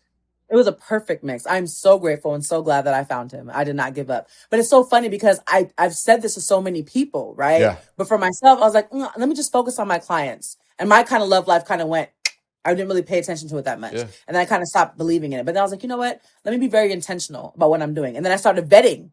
It was a perfect mix. I'm so grateful and so glad that I found him. I did not give up. But it's so funny because I've said this to so many people, right? Yeah. But for myself, I was like, let me just focus on my clients. And my kind of love life kind of went I didn't really pay attention to it that much. Yeah. And then I kind of stopped believing in it. But then I was like, you know what? Let me be very intentional about what I'm doing. And then I started vetting.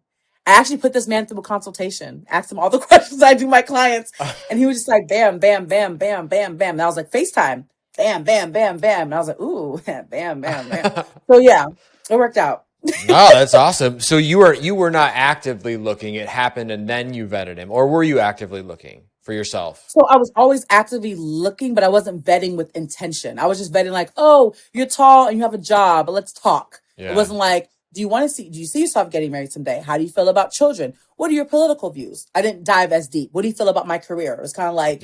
I actually put this man through a consultation, asked him all the questions I do my clients. And he was just like, bam, bam, bam, bam, bam, bam. And I was like, FaceTime, bam, bam, bam, bam. And I was like, ooh, bam, bam, bam. So yeah, it worked out. Oh, that's awesome. So you were not actively looking. It happened and then you vetted him. Or were you actively looking for yourself? So I was always actively looking, but I wasn't vetting with intention. I was just vetting like, oh, you're tall and you have a job, but let's talk. Yeah. It wasn't like, do you see yourself getting married someday? How do you feel about children? What are your political views? I didn't dive as deep. What do you feel about my career? It was kind of like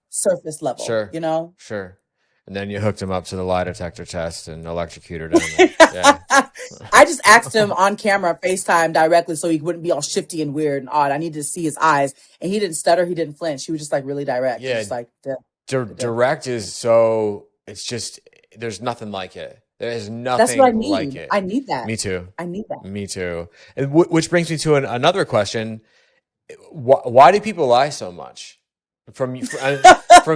surface level, Sure. you know? Sure. And then you hooked him up to the lie detector test and electrocuted him. Yeah. I just asked him on camera, FaceTime directly, so he wouldn't be all shifty and weird and odd. I needed to see his eyes, and he didn't stutter, he didn't flinch. He was just like really direct. Yeah. Just like direct is so. It's just there's nothing like it. There is nothing that's what I need. like it. I need that. Me too. I need that. Me too. And which brings me to another question: why do people lie so much? From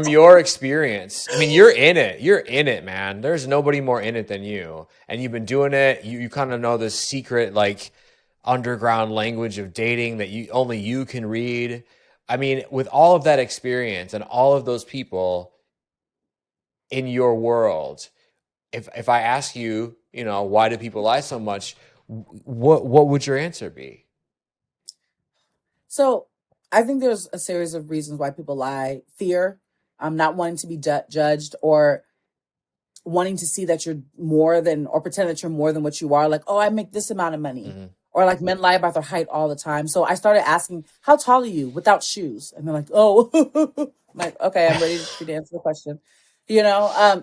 your experience, I mean, you're in it. You're in it, man. There's nobody more in it than you, and you've been doing it. You kind of know this secret, like underground language of dating that only you can read. I mean, with all of that experience and all of those people in your world, if I ask you, why do people lie so much? What would your answer be? So I think there's a series of reasons why people lie. Fear, not wanting to be judged, or wanting to see that you're more than, or pretend that you're more than what you are. Like, oh, I make this amount of money. Mm-hmm. Or like men lie about their height all the time. So I started asking, how tall are you without shoes? And they're like, oh, I'm like, okay, I'm ready to answer the question.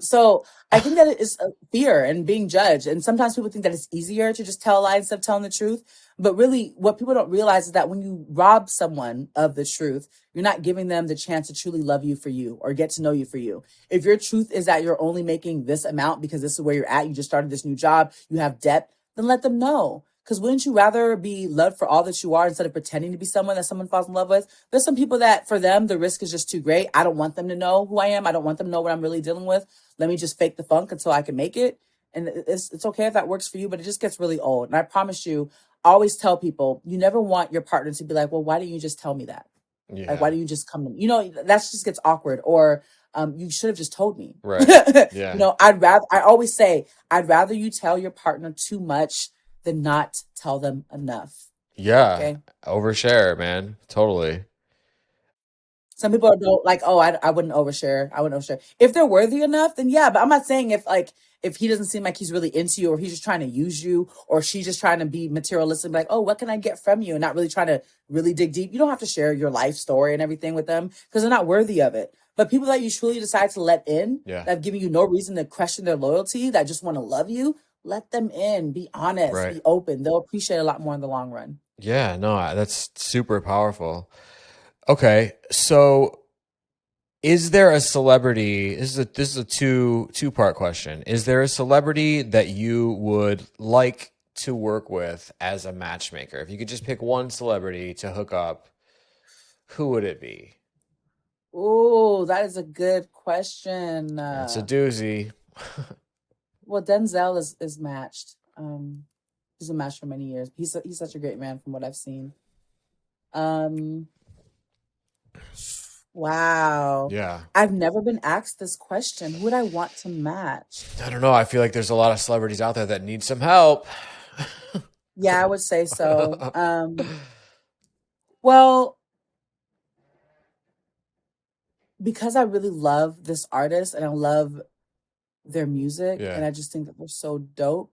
So I think that it is fear and being judged. And sometimes people think that it's easier to just tell a lie instead of telling the truth. But really, what people don't realize is that when you rob someone of the truth, you're not giving them the chance to truly love you for you or get to know you for you. If your truth is that you're only making this amount because this is where you're at, you just started this new job, you have debt, then let them know. Because wouldn't you rather be loved for all that you are instead of pretending to be someone that someone falls in love with? There's some people that for them, the risk is just too great. I don't want them to know who I am. I don't want them to know what I'm really dealing with. Let me just fake the funk until I can make it. And it's okay if that works for you, but it just gets really old. And I promise you, I always tell people, you never want your partner to be like, well, why didn't you just tell me that? Yeah. Like, why do you just come to me? That just gets awkward. Or you should have just told me. Right. Yeah. I always say, I'd rather you tell your partner too much than not tell them enough. Yeah. Okay? Overshare, man. Totally. Some people don't like, oh, I wouldn't overshare. I wouldn't overshare. If they're worthy enough, then yeah. But I'm not saying if he doesn't seem like he's really into you, or he's just trying to use you, or she's just trying to be materialistic, like, oh, what can I get from you? And not really trying to really dig deep. You don't have to share your life story and everything with them because they're not worthy of it. But people that you truly decide to let in, that have given you no reason to question their loyalty, that just want to love you, let them in. Be honest, be open. They'll appreciate a lot more in the long run. Yeah, no, that's super powerful. Okay, so is there a celebrity? This is a two-part question. Is there a celebrity that you would like to work with as a matchmaker? If you could just pick one celebrity to hook up, who would it be? Oh, that is a good question. It's a doozy. Well, Denzel is matched. He's been matched for many years. He's such a great man from what I've seen. Wow. Yeah. I've never been asked this question. Who would I want to match? I don't know. I feel like there's a lot of celebrities out there that need some help. Yeah, I would say so. Well, because I really love this artist and I love their music, and I just think that they're so dope.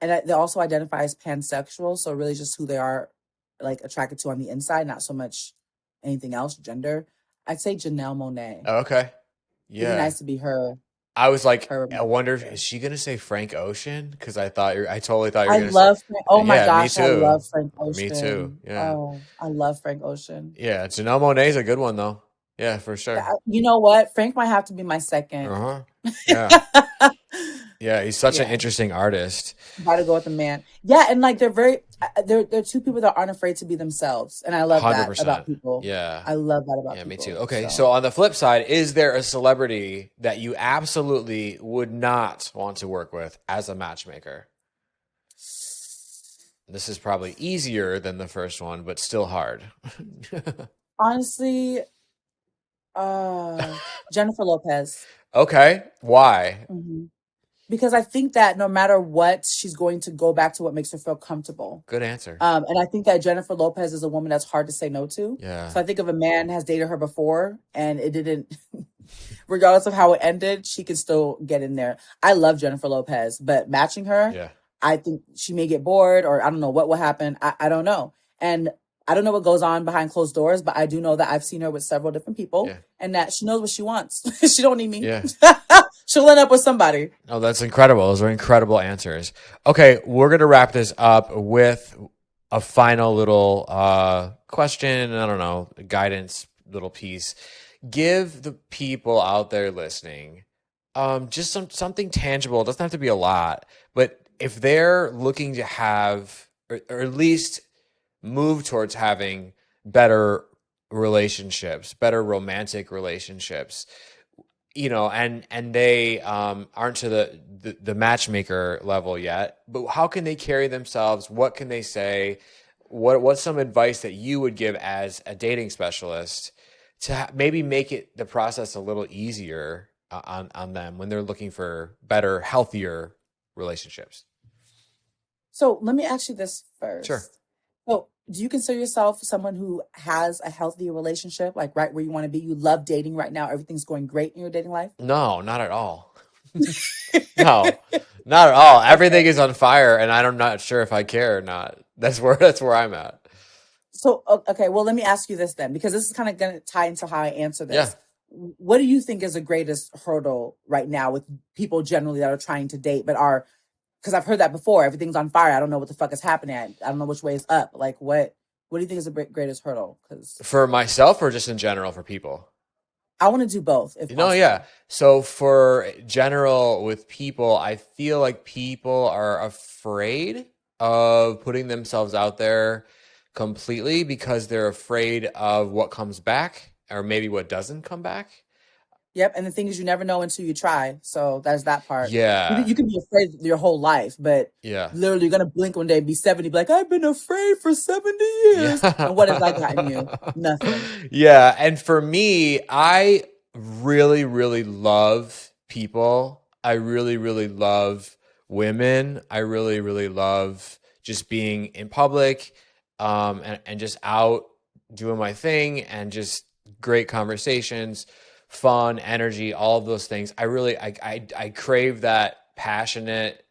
And they also identify as pansexual, so really just who they are, like, attracted to on the inside, not so much anything else, gender. I'd say Janelle Monáe. Oh, okay. Yeah. It'd be nice to be her. I was like, I wonder, is she gonna say Frank Ocean? Because I totally thought you were gonna love say. Frank. Oh my gosh, I love Frank Ocean. Me too. Yeah. Oh, I love Frank Ocean. Yeah, Janelle Monáe's a good one though. Yeah, for sure. You know what? Frank might have to be my second. Yeah. Yeah, he's such an interesting artist. Got to go with the man. Yeah, and like they're very. they're two people that aren't afraid to be themselves, and I love that about 100%. people. Yeah. I love that about Yeah, me too. people. Okay, so So on the flip side, is there a celebrity that you absolutely would not want to work with as a matchmaker? This is probably easier than the first one, but still hard. honestly, Jennifer Lopez. Okay, why? Mhm. Because I think that no matter what, she's going to go back to what makes her feel comfortable. Good answer. And I think that Jennifer Lopez is a woman that's hard to say no to. Yeah. So I think if a man has dated her before and it didn't, regardless of how it ended, she can still get in there. I love Jennifer Lopez, but matching her, Yeah. I think she may get bored, or I don't know what will happen. I don't know. And I don't know what goes on behind closed doors, but I do know that I've seen her with several different people Yeah. and that she knows what she wants. She don't need me. Yeah. She'll end up with somebody. Oh, that's incredible. Those are incredible answers. Okay, we're going to wrap this up with a final little question. I don't know, guidance little piece. Give the people out there listening just something tangible. It doesn't have to be a lot, but if they're looking to have, or at least move towards having better relationships, better romantic relationships, and they aren't to the matchmaker level yet, but how can they carry themselves? What can they say? What's some advice that you would give as a dating specialist to maybe make the process a little easier on them when they're looking for better, healthier relationships? So let me ask you this Sure. first. So do you consider yourself someone who has a healthy relationship, like right where you want to be? You love dating right now. Everything's going great in your dating life. No, not at all. No, not at all. Everything is on fire, and I'm not sure if I care or not. That's where I'm at. So, okay, well, let me ask you this then, because this is kind of going to tie into how I answer Yeah. this. What do you think is the greatest hurdle right now with people generally that are trying to date, but are, because I've heard that before, everything's on fire. I don't know what the fuck is happening. I don't know which way is up. Like, what do you think is the greatest hurdle? Because For myself or just in general for people? I want to do both if possible. Yeah. So for general with people, I feel like people are afraid of putting themselves out there completely because they're afraid of what comes back or maybe what doesn't come back. Yep. And the thing is, you never know until you try. So there's that part. Yeah. You can be afraid your whole life, but Yeah. literally you're going to blink one day and be 70, be like, I've been afraid for 70 years. Yeah. And what has that gotten you? Nothing. Yeah. And for me, I really, really love people. I really, really love women. I really, really love just being in public and just out doing my thing and just great conversations, fun, energy, all of those things. I crave that passionate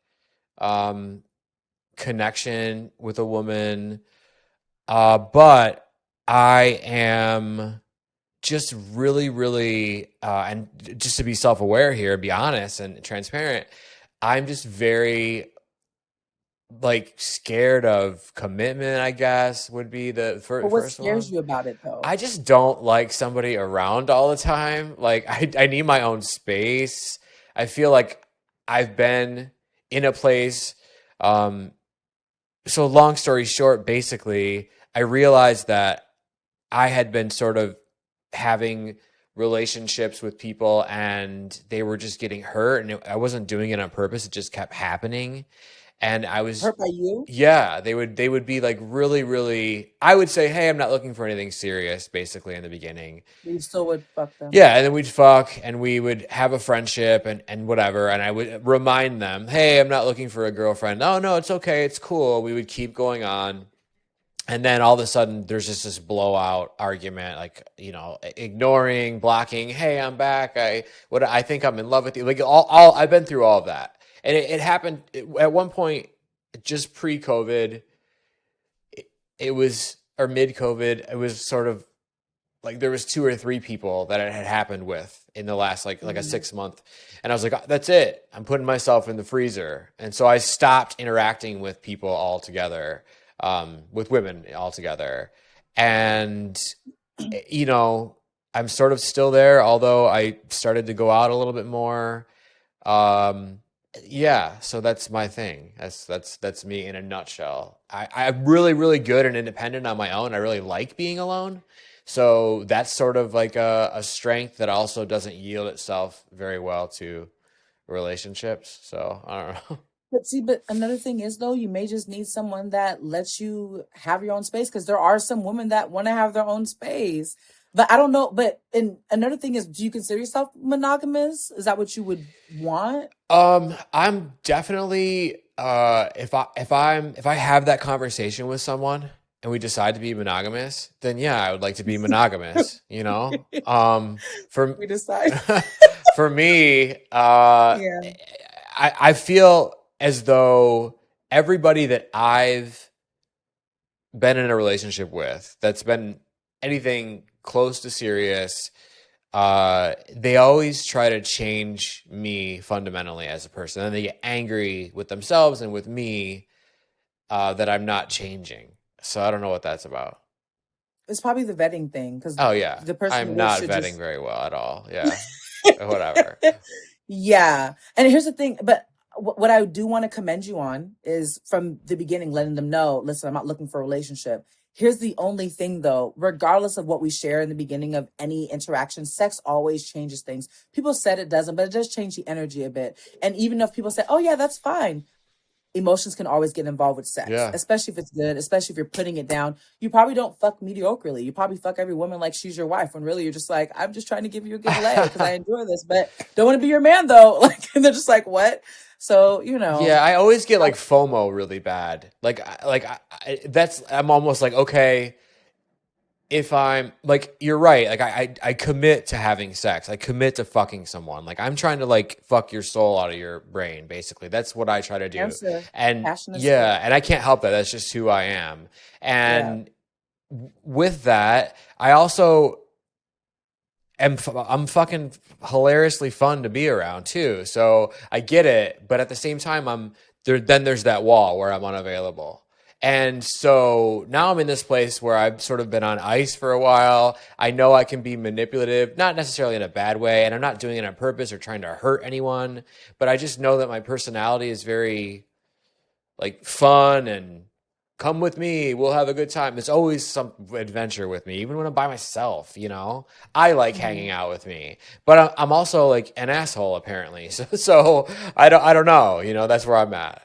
connection with a woman. But I am just really, really, and just to be self-aware here, be honest and transparent, I'm just very scared of commitment, I guess would be the But what first scares one. you about it though? I just don't like somebody around all the time. Like I need my own space. I feel like I've been in a place. So long story short, basically, I realized that I had been sort of having relationships with people and they were just getting hurt and I wasn't doing it on purpose. It just kept happening. And I was Hurt by you? yeah, they would be like really, really, I would say, hey, I'm not looking for anything serious, basically in the beginning. You still would fuck them. Yeah, and then we'd fuck and we would have a friendship and whatever. And I would remind them, hey, I'm not looking for a girlfriend. Oh, no, it's okay. It's cool. We would keep going on. And then all of a sudden there's just this blowout argument, like, ignoring, blocking. Hey, I'm back. I think I'm in love with you. Like all I've been through all of that. And it happened at one point, just pre-COVID, it was, or mid-COVID, it was sort of like there was 2 or 3 people that it had happened with in the last like a 6 month. And I was like, "Oh, that's it. I'm putting myself in the freezer." And so I stopped interacting with people altogether, with women altogether. And, I'm sort of still there, although I started to go out a little bit more. Yeah, so that's my thing. That's me in a nutshell. I'm really, really good and independent on my own. I really like being alone. So that's sort of like a strength that also doesn't yield itself very well to relationships. So I don't know. But see, but another thing is though, you may just need someone that lets you have your own space because there are some women that want to have their own space. But I don't know. But and another thing is, do you consider yourself monogamous? Is that what you would want? I'm definitely if I have that conversation with someone and we decide to be monogamous, then yeah, I would like to be monogamous, you know? For We decide. for me, Yeah. I feel as though everybody that I've been in a relationship with that's been anything close to serious, they always try to change me fundamentally as a person, and they get angry with themselves and with me that I'm not changing. So I don't know what that's about. It's probably the vetting thing because Oh yeah, the person I'm you're with not should vetting just very well at all. Yeah, whatever. yeah. And here's the thing, but what I do want to commend you on is from the beginning, letting them know, listen, I'm not looking for a relationship. Here's the only thing though, regardless of what we share in the beginning of any interaction, sex always changes things. People said it doesn't, but it does change the energy a bit. And even if people say, oh yeah, that's fine, emotions can always get involved with sex, Yeah. especially if it's good, especially if you're putting it down. You probably don't fuck mediocrely. You probably fuck every woman like she's your wife when really you're just like, I'm just trying to give you a good lay because I enjoy this, but don't want to be your man though. Like, and they're just like, what? So, Yeah, I always get like FOMO really bad. I'm almost like, okay, if I'm like, you're right. Like I commit to having sex. I commit to fucking someone. Like I'm trying to like fuck your soul out of your brain, basically. That's what I try to do. answer, And passion is yeah, swift. and I can't help that. That's just who I am. Yeah. And with that, I also I'm fucking hilariously fun to be around too. So I get it, but at the same time, I'm there. Then there's that wall where I'm unavailable. And so now I'm in this place where I've sort of been on ice for a while. I know I can be manipulative, not necessarily in a bad way, and I'm not doing it on purpose or trying to hurt anyone, but I just know that my personality is very like fun and come with me, we'll have a good time. There's always some adventure with me, even when I'm by myself, you know? I like Hmm. hanging out with me, but I'm also like an asshole apparently. So I don't know, you know, that's where I'm at.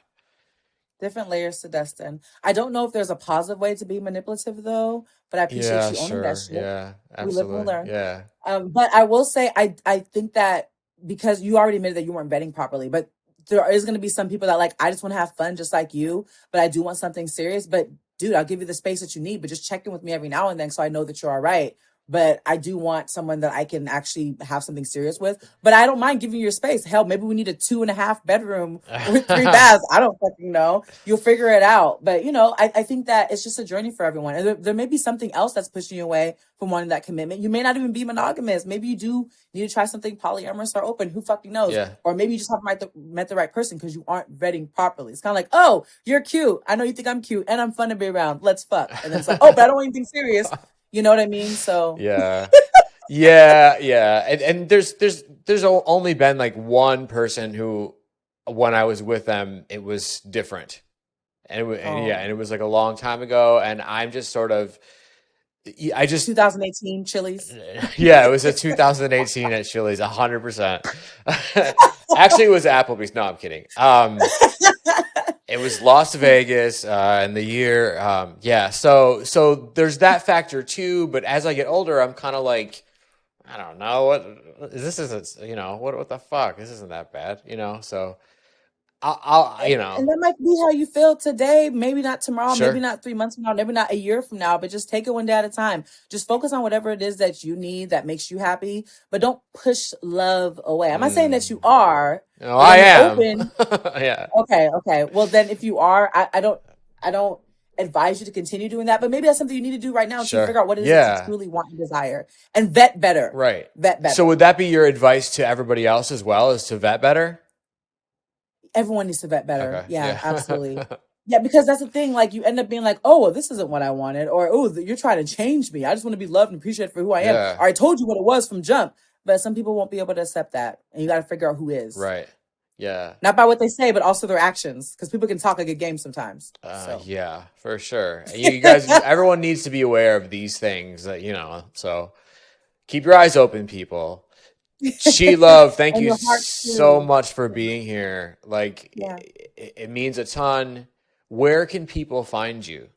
Different layers to Dustin. I don't know if there's a positive way to be manipulative though, but I appreciate Yeah, you owning that sure. shit. Yeah, We live and we absolutely. learn. Yeah. But I will say, I think that because you already admitted that you weren't vetting properly, but there is going to be some people that like, I just want to have fun just like you, but I do want something serious. But dude, I'll give you the space that you need, but just check in with me every now and then so I know that you're all right. But I do want someone that I can actually have something serious with. But I don't mind giving you your space. Hell, maybe we need a 2.5 bedroom with 3 baths. I don't fucking know. You'll figure it out. But I think that it's just a journey for everyone. And there may be something else that's pushing you away from wanting that commitment. You may not even be monogamous. Maybe you do need to try something polyamorous or open. Who fucking knows? Yeah. Or maybe you just haven't met the right person because you aren't vetting properly. It's kind of like, oh, you're cute. I know you think I'm cute and I'm fun to be around. Let's fuck. And then it's like, oh, but I don't want anything serious. You know what I mean? So Yeah. Yeah. And there's only been like one person who when I was with them, it was different. oh, And it was like a long time ago, and I'm just sort of, I just, 2018 Chili's. yeah, it was a 2018 at Chili's, 100%. Actually, it was Applebee's. No, I'm kidding. It was Las Vegas, in the year, yeah. So there's that factor too. But as I get older, I'm kind of like, I don't know what this isn't. You know what the fuck? This isn't that bad. You know. So And, and that might be how you feel today. Maybe not tomorrow, maybe sure. not 3 months from now, maybe not a year from now, but just take it one day at a time. Just focus on whatever it is that you need that makes you happy, but don't push love away. I'm not saying that you Mm. are, No, but I when you're am. open, Yeah. okay, okay. Well, then if you are, I don't advise you to continue doing that, but maybe that's something you need to do right now until you figure Sure. out what it is that you Yeah. truly want and desire and vet better. Right. Vet So better. would that be your advice to everybody else as well, is to vet better? Everyone needs to vet better. Okay. Yeah, absolutely. Yeah. Yeah, because that's the thing. Like, you end up being like, oh, well, this isn't what I wanted. Or, oh, you're trying to change me. I just want to be loved and appreciated for who I am. Yeah. Or I told you what it was from jump. But some people won't be able to accept that. And you got to figure out who is. Right. Yeah. Not by what they say, but also their actions, because people can talk a good game sometimes. So. Yeah, for sure. And you guys, everyone needs to be aware of these things, so keep your eyes open, people. She Love, thank And you your heart so too. much for being here. Like, Yeah. it means a ton. Where can people find you?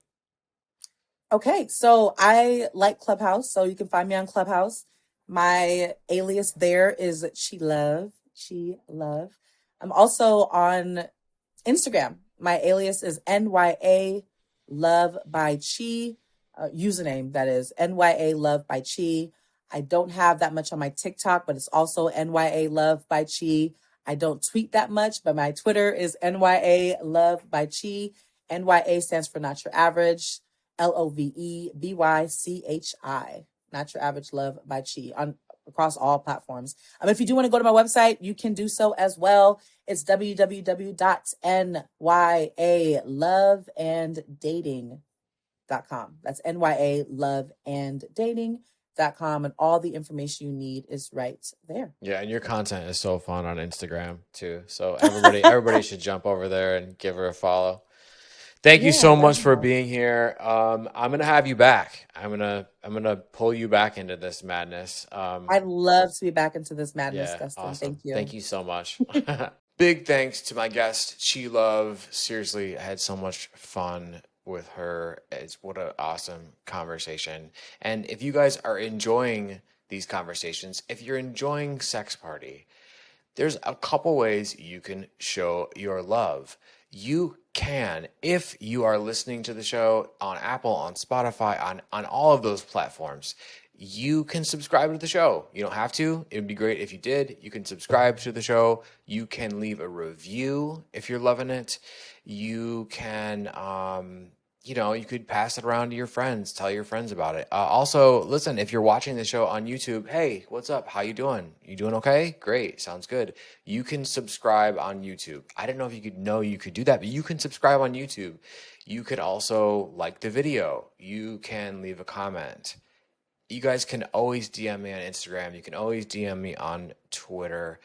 Okay, so I like Clubhouse, so you can find me on Clubhouse. My alias there is She Love. She Love. I'm also on Instagram. My alias is NYA Love by Chi. Username, that is NYA Love by Chi. I don't have that much on my TikTok, but it's also NYA Love by Chi. I don't tweet that much, but my Twitter is NYA Love by Chi. NYA stands for Not Your Average. LOVEBYCHI. Not Your Average Love by Chi on across all platforms. If you do want to go to my website, you can do so as well. It's www.nyaloveanddating.com. That's nyaloveanddating.com, and all the information you need is right there. Yeah, and your content is so fun on Instagram too. So everybody should jump over there and give her a follow. Thank you so much for being here. I'm gonna have you back. I'm gonna pull you back into this madness. I'd love to be back into this madness, Dustin. Awesome. Thank you. Thank you so much. Big thanks to my guest, She Love. Seriously, I had so much fun with her. What an awesome conversation. And if you guys are enjoying these conversations, if you're enjoying Sex Party, there's a couple ways you can show your love. You can, if you are listening to the show on Apple, on Spotify, on all of those platforms, you can subscribe to the show. You don't have to. It would be great if you did. You can subscribe to the show. You can leave a review if you're loving it. You can, you could pass it around to your friends. Tell your friends about it. Also, listen, if you're watching the show on YouTube, hey, what's up? How you doing? You doing okay? Great. Sounds good. You can subscribe on YouTube. I didn't know if you could do that, but you can subscribe on YouTube. You could also like the video. You can leave a comment. You guys can always DM me on Instagram. You can always DM me on Twitter.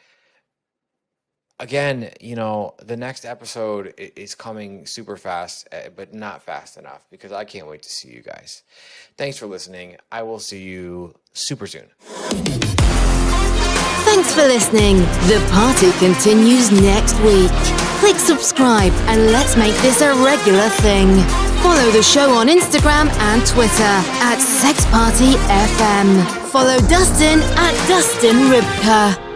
Again, the next episode is coming super fast, but not fast enough because I can't wait to see you guys. Thanks for listening. I will see you super soon. Thanks for listening. The party continues next week. Click subscribe and let's make this a regular thing. Follow the show on Instagram and Twitter @SexPartyFM. Follow Dustin @DustinRybka.